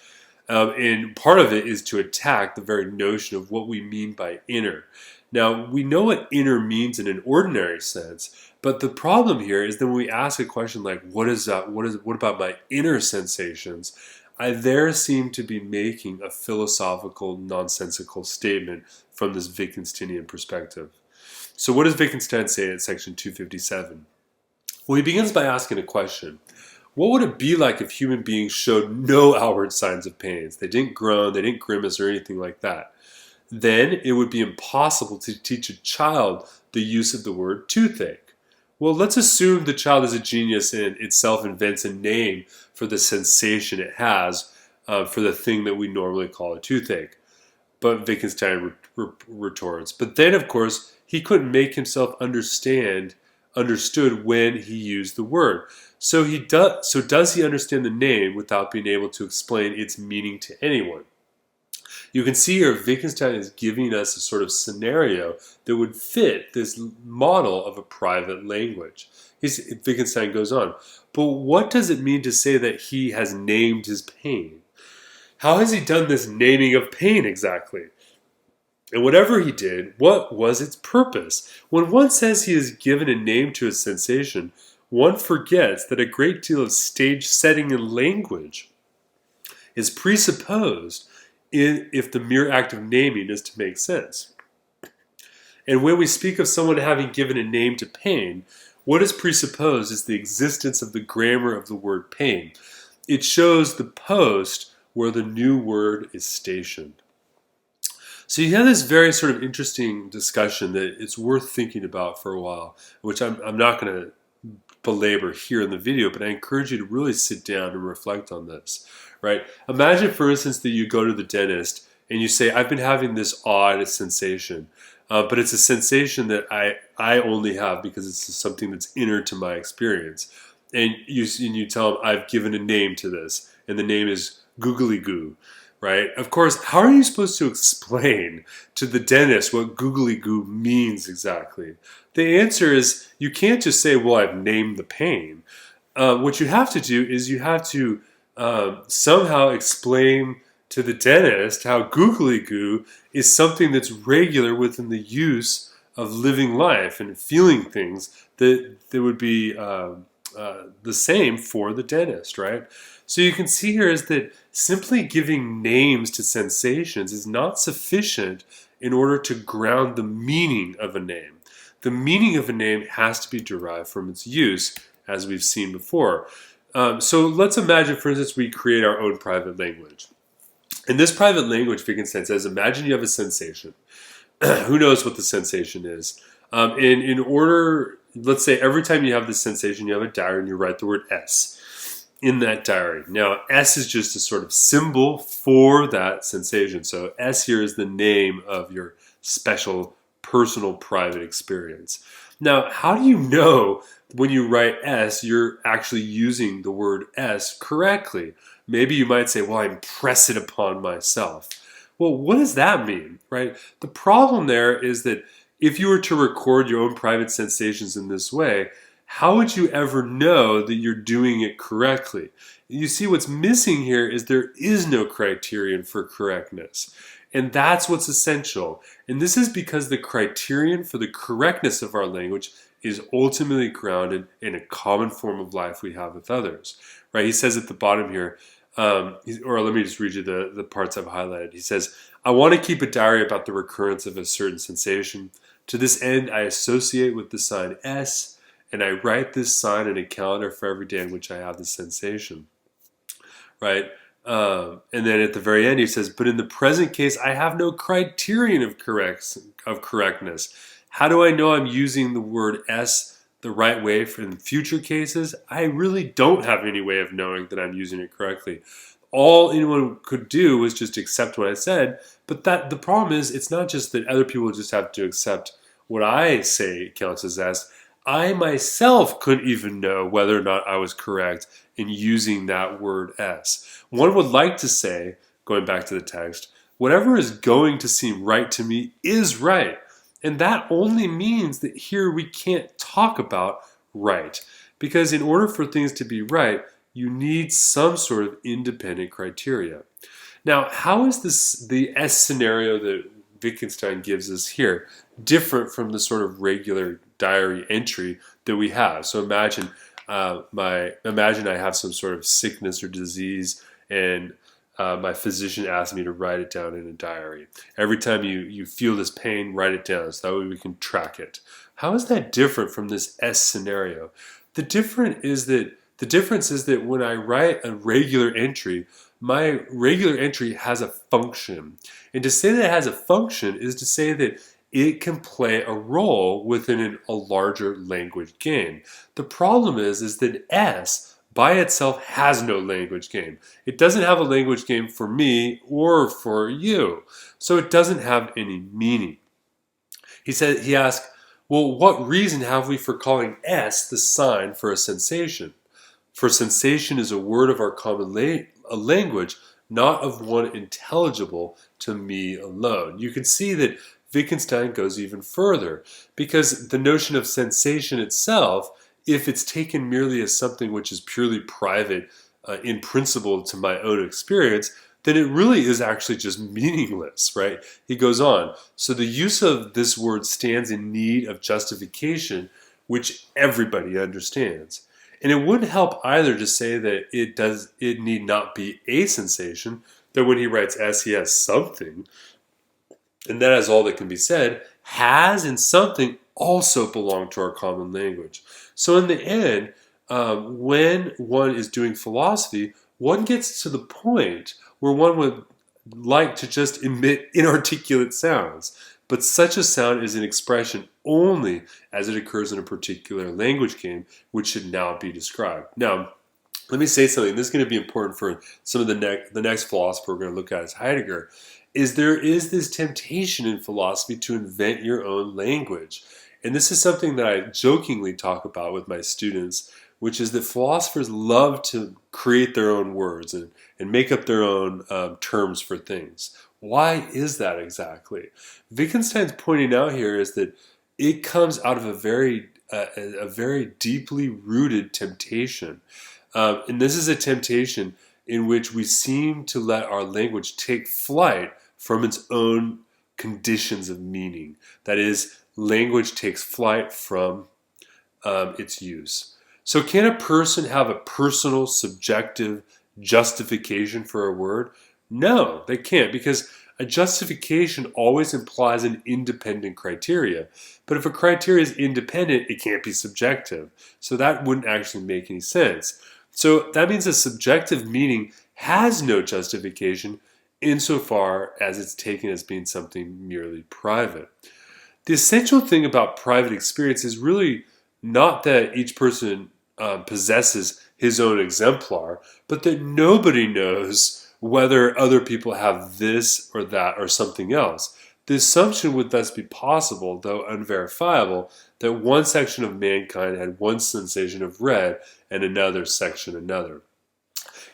S1: And part of it is to attack the very notion of what we mean by inner. Now, we know what inner means in an ordinary sense, but the problem here is that when we ask a question like, what about my inner sensations? I there seem to be making a philosophical, nonsensical statement from this Wittgensteinian perspective. So what does Wittgenstein say at section 257? Well, he begins by asking a question. What would it be like if human beings showed no outward signs of pains? They didn't groan, they didn't grimace, or anything like that. Then it would be impossible to teach a child the use of the word toothache. Well, let's assume the child is a genius and itself invents a name for the sensation it has for the thing that we normally call a toothache. But Wittgenstein retorts. But then, of course, he couldn't make himself understood when he used the word. So does he understand the name without being able to explain its meaning to anyone? You can see here Wittgenstein is giving us a sort of scenario that would fit this model of a private language. Wittgenstein goes on, but what does it mean to say that he has named his pain? How has he done this naming of pain exactly? And whatever he did, what was its purpose? When one says he has given a name to a sensation, one forgets that a great deal of stage setting and language is presupposed if the mere act of naming is to make sense. And when we speak of someone having given a name to pain, what is presupposed is the existence of the grammar of the word pain. It shows the post where the new word is stationed. So you have this very sort of interesting discussion that it's worth thinking about for a while, which I'm not going to belabor here in the video, but I encourage you to really sit down and reflect on this, right? Imagine, for instance, that you go to the dentist and you say, I've been having this odd sensation. but it's a sensation that I only have because it's something that's inner to my experience. And you tell them, I've given a name to this, and the name is googly goo, right? Of course, how are you supposed to explain to the dentist what googly goo means exactly? The answer is you can't just say, well, I've named the pain. What you have to do is you have to somehow explain to the dentist how googly goo is something that's regular within the use of living life and feeling things that would be the same for the dentist, right? So you can see here is that simply giving names to sensations is not sufficient in order to ground the meaning of a name. The meaning of a name has to be derived from its use, as we've seen before. So let's imagine, for instance, we create our own private language. In this private language, Wittgenstein says, imagine you have a sensation. Who knows what the sensation is? In order, let's say every time you have this sensation, you have a diary and you write the word S in that diary. Now, S is just a sort of symbol for that sensation. So S here is the name of your special, personal, private experience. Now, how do you know when you write S, you're actually using the word S correctly? Maybe you might say, well, I impress it upon myself. Well, what does that mean, right? The problem there is that if you were to record your own private sensations in this way, how would you ever know that you're doing it correctly? You see, what's missing here is there is no criterion for correctness. And that's what's essential. And this is because the criterion for the correctness of our language is ultimately grounded in a common form of life we have with others, right? He says at the bottom here, or let me just read you the parts I've highlighted. He says, I want to keep a diary about the recurrence of a certain sensation. To this end, I associate with the sign S, and I write this sign in a calendar for every day in which I have the sensation, right? And then at the very end, he says, but in the present case, I have no criterion of correctness. How do I know I'm using the word S the right way for in future cases? I really don't have any way of knowing that I'm using it correctly. All anyone could do was just accept what I said, but the problem is it's not just that other people just have to accept what I say counts as S. I myself couldn't even know whether or not I was correct in using that word S. One would like to say, going back to the text, whatever is going to seem right to me is right. And that only means that here we can't talk about right. Because in order for things to be right, you need some sort of independent criteria. Now, how is the S scenario that Wittgenstein gives us here different from the sort of regular diary entry that we have? So imagine I have some sort of sickness or disease, and my physician asked me to write it down in a diary. Every time you feel this pain, write it down so that way we can track it. How is that different from this S scenario? The difference is that when I write a regular entry, my regular entry has a function. And to say that it has a function is to say that it can play a role within a larger language game. The problem is that S by itself has no language game. It doesn't have a language game for me or for you. So it doesn't have any meaning. He asked, well, what reason have we for calling S the sign for a sensation? For sensation is a word of our common language, not of one intelligible to me alone. You can see that Wittgenstein goes even further, because the notion of sensation itself, if it's taken merely as something which is purely private in principle to my own experience, then it really is actually just meaningless, right? He goes on, so the use of this word stands in need of justification, which everybody understands. And it wouldn't help either to say that it need not be a sensation, that when he writes S, he has something, and that is all that can be said. Has and something also belong to our common language. So in the end, when one is doing philosophy, one gets to the point where one would like to just emit inarticulate sounds. But such a sound is an expression only as it occurs in a particular language game, which should now be described. Now, let me say something. This is going to be important for some of the next philosopher we're going to look at is Heidegger. Is there is this temptation in philosophy to invent your own language, and this is something that I jokingly talk about with my students, which is that philosophers love to create their own words and make up their own terms for things. Why is that exactly? Wittgenstein's pointing out here is that it comes out of a very deeply rooted temptation. And this is a temptation in which we seem to let our language take flight from its own conditions of meaning. That is, language takes flight from its use. So can a person have a personal, subjective justification for a word? No, they can't, because a justification always implies an independent criteria. But if a criteria is independent, it can't be subjective. So that wouldn't actually make any sense. So that means a subjective meaning has no justification insofar as it's taken as being something merely private. The essential thing about private experience is really not that each person possesses his own exemplar, but that nobody knows whether other people have this or that or something else. The assumption would thus be possible, though unverifiable, that one section of mankind had one sensation of red and another section another.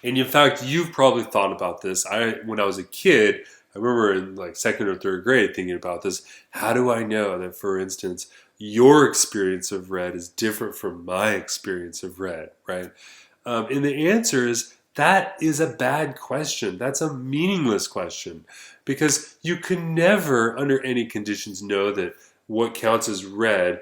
S1: And in fact, you've probably thought about this. When I was a kid, I remember in like second or third grade thinking about this. How do I know that, for instance, your experience of red is different from my experience of red, right? And the answer is that is a bad question. That's a meaningless question, because you can never, under any conditions, know that what counts as red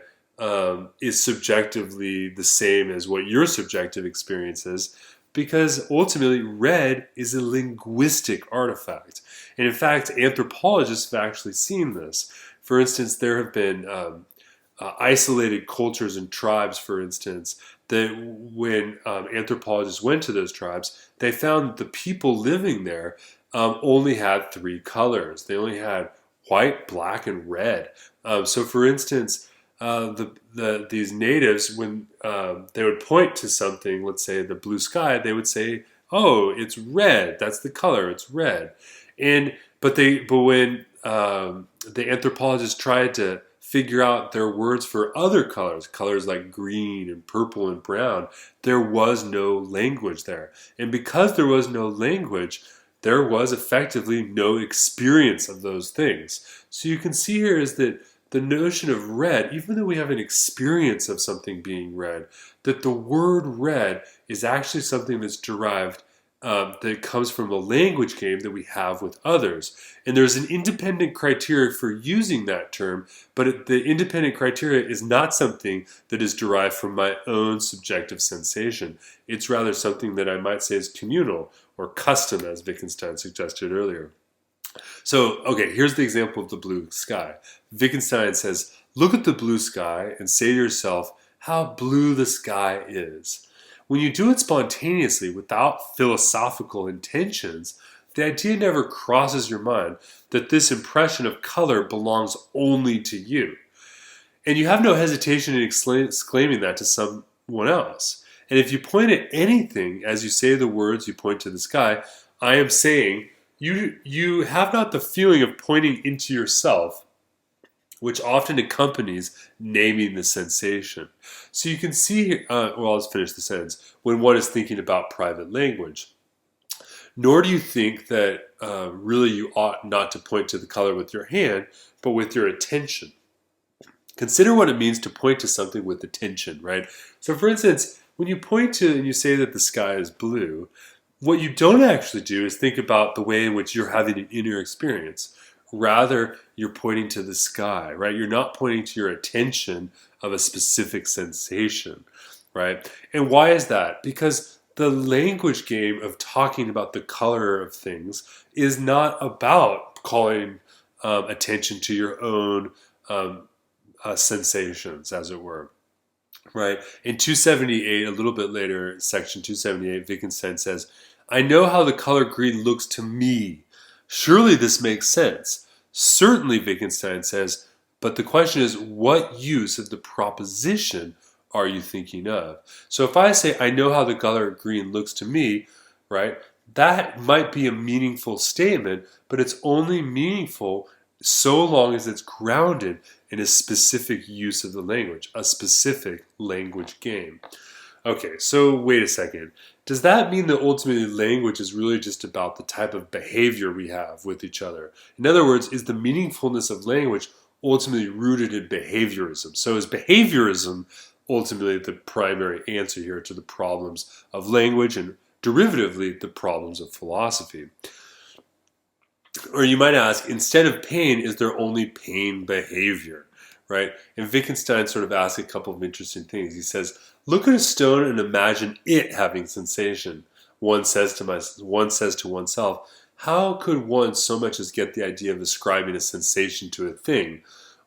S1: is subjectively the same as what your subjective experience is, because ultimately red is a linguistic artifact. And in fact, anthropologists have actually seen this. For instance, there have been isolated cultures and tribes, for instance, that when anthropologists went to those tribes, they found that the people living there only had three colors. They only had white, black, and red. So for instance, these natives, when they would point to something, let's say the blue sky, they would say, "Oh, it's red. That's the color. It's red." But when the anthropologists tried to figure out their words for other colors like green and purple and brown, there was no language there. And because there was no language, there was effectively no experience of those things. So you can see here is that the notion of red, even though we have an experience of something being red, that the word red is actually something that's derived, that comes from a language game that we have with others. And there's an independent criteria for using that term, but the independent criteria is not something that is derived from my own subjective sensation. It's rather something that I might say is communal or custom, as Wittgenstein suggested earlier. So, okay, here's the example of the blue sky. Wittgenstein says, look at the blue sky and say to yourself how blue the sky is. When you do it spontaneously without philosophical intentions, the idea never crosses your mind that this impression of color belongs only to you. And you have no hesitation in exclaiming that to someone else. And if you point at anything as you say the words you point to the sky, I am saying, you have not the feeling of pointing into yourself, which often accompanies naming the sensation. So you can see, let's finish the sentence, when one is thinking about private language. Nor do you think that really you ought not to point to the color with your hand, but with your attention. Consider what it means to point to something with attention, right? So for instance, when you point to and you say that the sky is blue, what you don't actually do is think about the way in which you're having an inner experience. Rather, you're pointing to the sky, right? You're not pointing to your attention of a specific sensation, right? And why is that? Because the language game of talking about the color of things is not about calling attention to your own sensations, as it were. Right. In 278, a little bit later, section 278, Wittgenstein says, I know how the color green looks to me. Surely this makes sense. Certainly, Wittgenstein says, but the question is, what use of the proposition are you thinking of? So if I say, I know how the color green looks to me, right, that might be a meaningful statement, but it's only meaningful so long as it's grounded in a specific use of the language, a specific language game. Okay, so wait a second. Does that mean that ultimately language is really just about the type of behavior we have with each other? In other words, is the meaningfulness of language ultimately rooted in behaviorism? So is behaviorism ultimately the primary answer here to the problems of language and derivatively the problems of philosophy? Or you might ask, instead of pain, is there only pain behavior? Right? And Wittgenstein sort of asks a couple of interesting things. He says, look at a stone and imagine it having sensation. One says to oneself, how could one so much as get the idea of ascribing a sensation to a thing?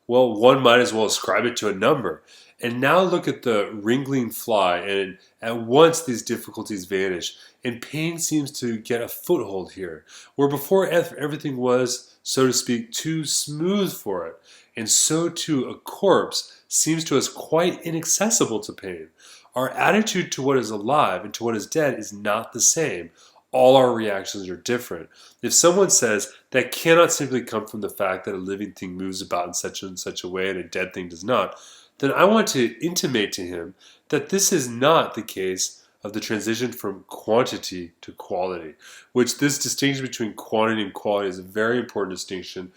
S1: Well, one might as well ascribe it to a number. And now look at the wriggling fly, and at once these difficulties vanish, and pain seems to get a foothold here, where before everything was, so to speak, too smooth for it. And so too a corpse seems to us quite inaccessible to pain. Our attitude to what is alive and to what is dead is not the same. All our reactions are different. If someone says that cannot simply come from the fact that a living thing moves about in such and such a way and a dead thing does not, then I want to intimate to him that this is not the case of the transition from quantity to quality, which this distinction between quantity and quality is a very important distinction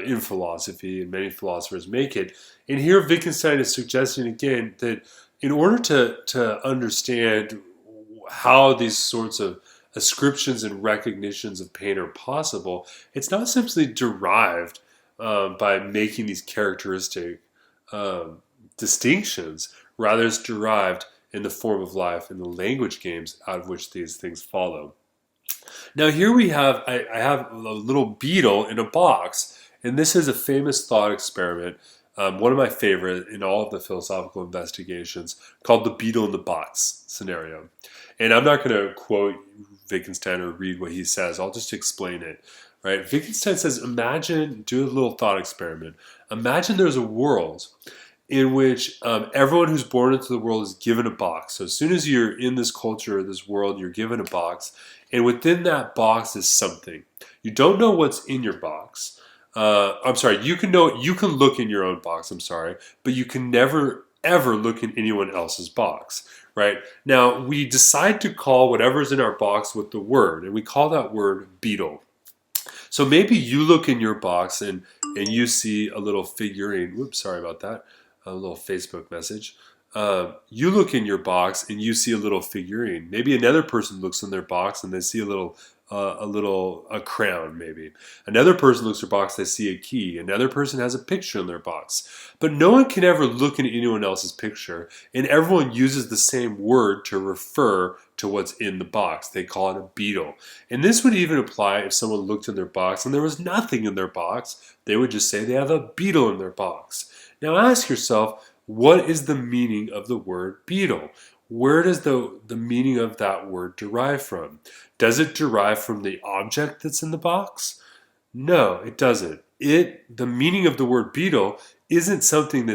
S1: in philosophy, and many philosophers make it. And here Wittgenstein is suggesting again that in order to understand how these sorts of ascriptions and recognitions of pain are possible, it's not simply derived by making these characteristic distinctions. Rather, it's derived in the form of life in the language games out of which these things follow. Now here we have, I have a little beetle in a box, and this is a famous thought experiment, one of my favorite in all of the philosophical investigations, called the beetle in the box scenario. And I'm not going to quote Wittgenstein or read what he says, I'll just explain it. Right? Wittgenstein says, imagine, do a little thought experiment. Imagine there's a world in which everyone who's born into the world is given a box. So as soon as you're in this culture or this world, you're given a box. And within that box is something. You don't know what's in your box. I'm sorry, you can look in your own box, I'm sorry, but you can never, ever look in anyone else's box. Right? Now, we decide to call whatever's in our box with the word, and we call that word beetle. So maybe you look in your box and you see a little figurine. Whoops, sorry about that. A little Facebook message. You look in your box and you see a little figurine. Maybe another person looks in their box and they see a crown maybe. Another person looks in their box, they see a key. Another person has a picture in their box. But no one can ever look in anyone else's picture, and everyone uses the same word to refer to what's in the box. They call it a beetle. And this would even apply if someone looked in their box and there was nothing in their box. They would just say they have a beetle in their box. Now ask yourself, what is the meaning of the word beetle? Where does the meaning of that word derive from? Does it derive from the object that's in the box? No, it doesn't. The meaning of the word beetle isn't something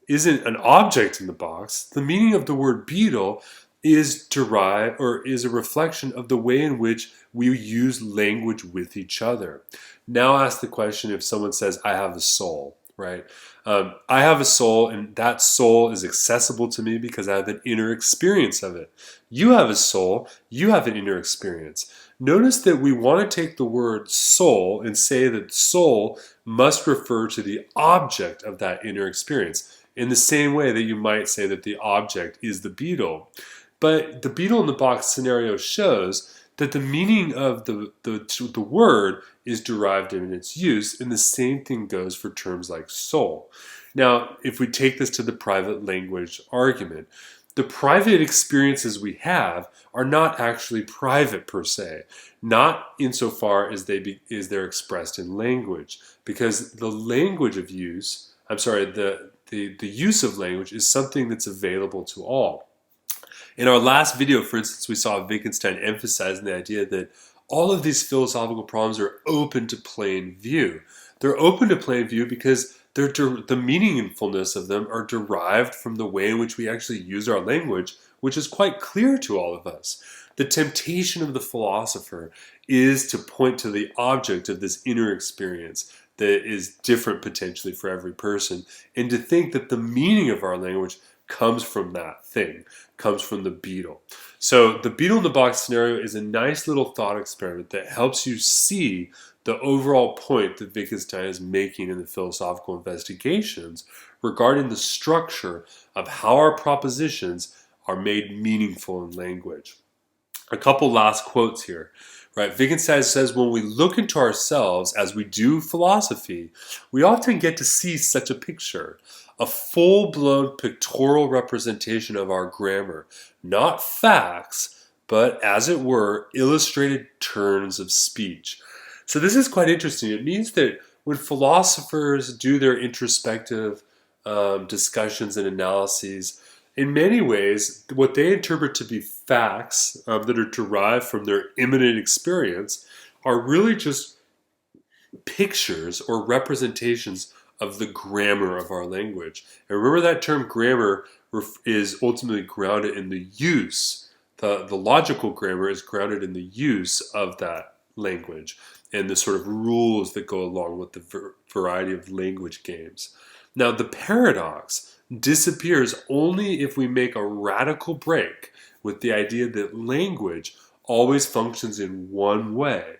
S1: isn't an object in the box. The meaning of the word beetle is derived or is a reflection of the way in which we use language with each other. Now ask the question, if someone says, I have a soul, right? I have a soul, and that soul is accessible to me because I have an inner experience of it. You have a soul, you have an inner experience. Notice that we want to take the word soul and say that soul must refer to the object of that inner experience, in the same way that you might say that the object is the beetle. But the beetle in the box scenario shows that the meaning of the word is derived in its use, and the same thing goes for terms like soul. Now, if we take this to the private language argument, the private experiences we have are not actually private per se, not insofar as they're expressed in language, because the language of use, the use of language is something that's available to all. In our last video, for instance, we saw Wittgenstein emphasizing the idea that all of these philosophical problems are open to plain view. They're open to plain view because the meaningfulness of them are derived from the way in which we actually use our language, which is quite clear to all of us. The temptation of the philosopher is to point to the object of this inner experience that is different potentially for every person, and to think that the meaning of our language comes from that thing, comes from the beetle. So the beetle in the box scenario is a nice little thought experiment that helps you see the overall point that Wittgenstein is making in the philosophical investigations regarding the structure of how our propositions are made meaningful in language. A couple last quotes here. Right, Wittgenstein says, when we look into ourselves as we do philosophy, we often get to see such a picture, a full-blown pictorial representation of our grammar, not facts, but as it were, illustrated turns of speech. So this is quite interesting. It means that when philosophers do their introspective discussions and analyses, in many ways, what they interpret to be facts that are derived from their immanent experience are really just pictures or representations of the grammar of our language. And remember, that term grammar is ultimately grounded in the use. The logical grammar is grounded in the use of that language and the sort of rules that go along with the variety of language games. Now, the paradox disappears only if we make a radical break with the idea that language always functions in one way,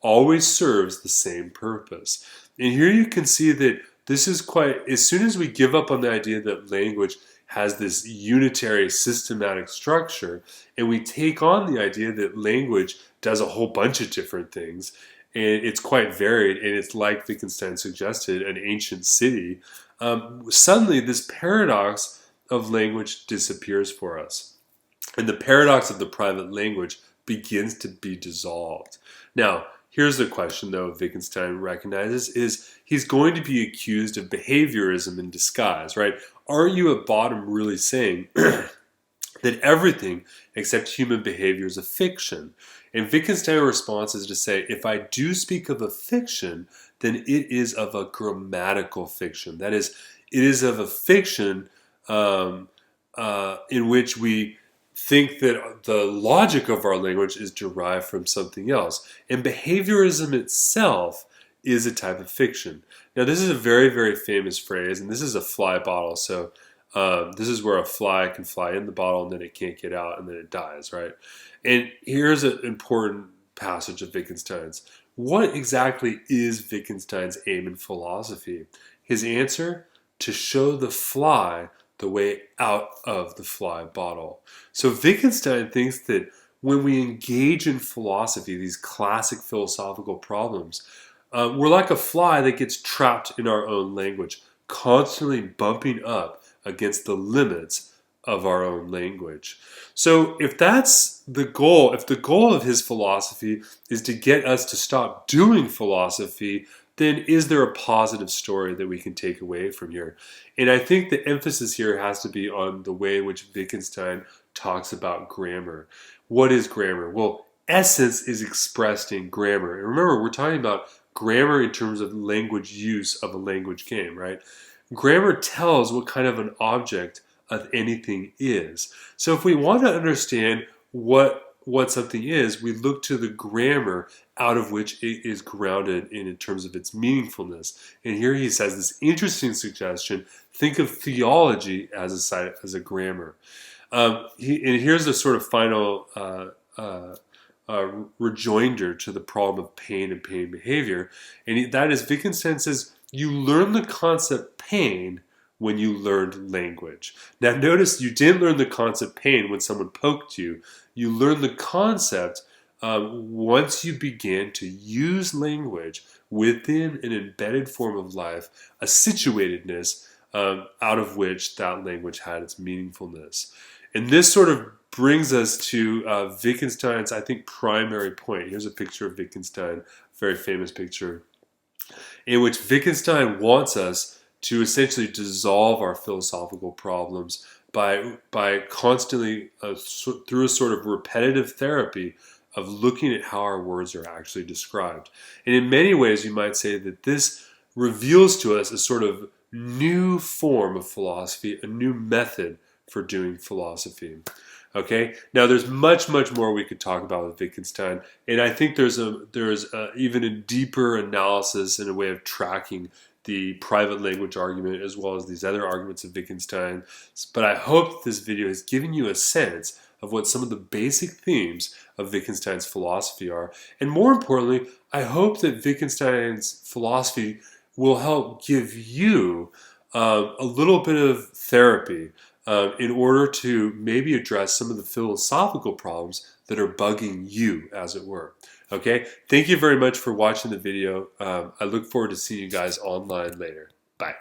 S1: always serves the same purpose. And here you can see that this is quite, as soon as we give up on the idea that language has this unitary systematic structure, and we take on the idea that language does a whole bunch of different things, and it's quite varied, and it's like Wittgenstein suggested, an ancient city, suddenly this paradox of language disappears for us. And the paradox of the private language begins to be dissolved. Now, here's the question, though, Wittgenstein recognizes, is he's going to be accused of behaviorism in disguise, right? Are you at bottom really saying that everything except human behavior is a fiction? And Wittgenstein's response is to say, if I do speak of a fiction, then it is of a grammatical fiction. That is, it is of a fiction in which we think that the logic of our language is derived from something else. And behaviorism itself is a type of fiction. Now, this is a very, very famous phrase, and this is a fly bottle. So this is where a fly can fly in the bottle and then it can't get out and then it dies, right? And here's an important passage of Wittgenstein's. What exactly is Wittgenstein's aim in philosophy? His answer? To show the fly the way out of the fly bottle. So Wittgenstein thinks that when we engage in philosophy, these classic philosophical problems, we're like a fly that gets trapped in our own language, constantly bumping up against the limits of our own language. So if that's the goal, if the goal of his philosophy is to get us to stop doing philosophy, then is there a positive story that we can take away from here? And I think the emphasis here has to be on the way in which Wittgenstein talks about grammar. What is grammar? Well, essence is expressed in grammar. And remember, we're talking about grammar in terms of language use of a language game, right? Grammar tells what kind of an object of anything is. So if we want to understand what something is, we look to the grammar out of which it is grounded in terms of its meaningfulness. And here he says this interesting suggestion: think of theology as a grammar. And here's a sort of final rejoinder to the problem of pain and pain behavior. And that is, Wittgenstein says, you learn the concept pain when you learned language. Now notice you didn't learn the concept pain when someone poked you. You learned the concept once you began to use language within an embedded form of life, a situatedness out of which that language had its meaningfulness. And this sort of brings us to Wittgenstein's, I think, primary point. Here's a picture of Wittgenstein, very famous picture, in which Wittgenstein wants us to essentially dissolve our philosophical problems by constantly, through a sort of repetitive therapy of looking at how our words are actually described. And in many ways, you might say that this reveals to us a sort of new form of philosophy, a new method for doing philosophy. Okay, now there's much more we could talk about with Wittgenstein, and I think there's even a deeper analysis and a way of tracking the private language argument as well as these other arguments of Wittgenstein. But I hope this video has given you a sense of what some of the basic themes of Wittgenstein's philosophy are, and more importantly, I hope that Wittgenstein's philosophy will help give you a little bit of therapy in order to maybe address some of the philosophical problems that are bugging you, as it were. Okay, thank you very much for watching the video. I look forward to seeing you guys online later. Bye.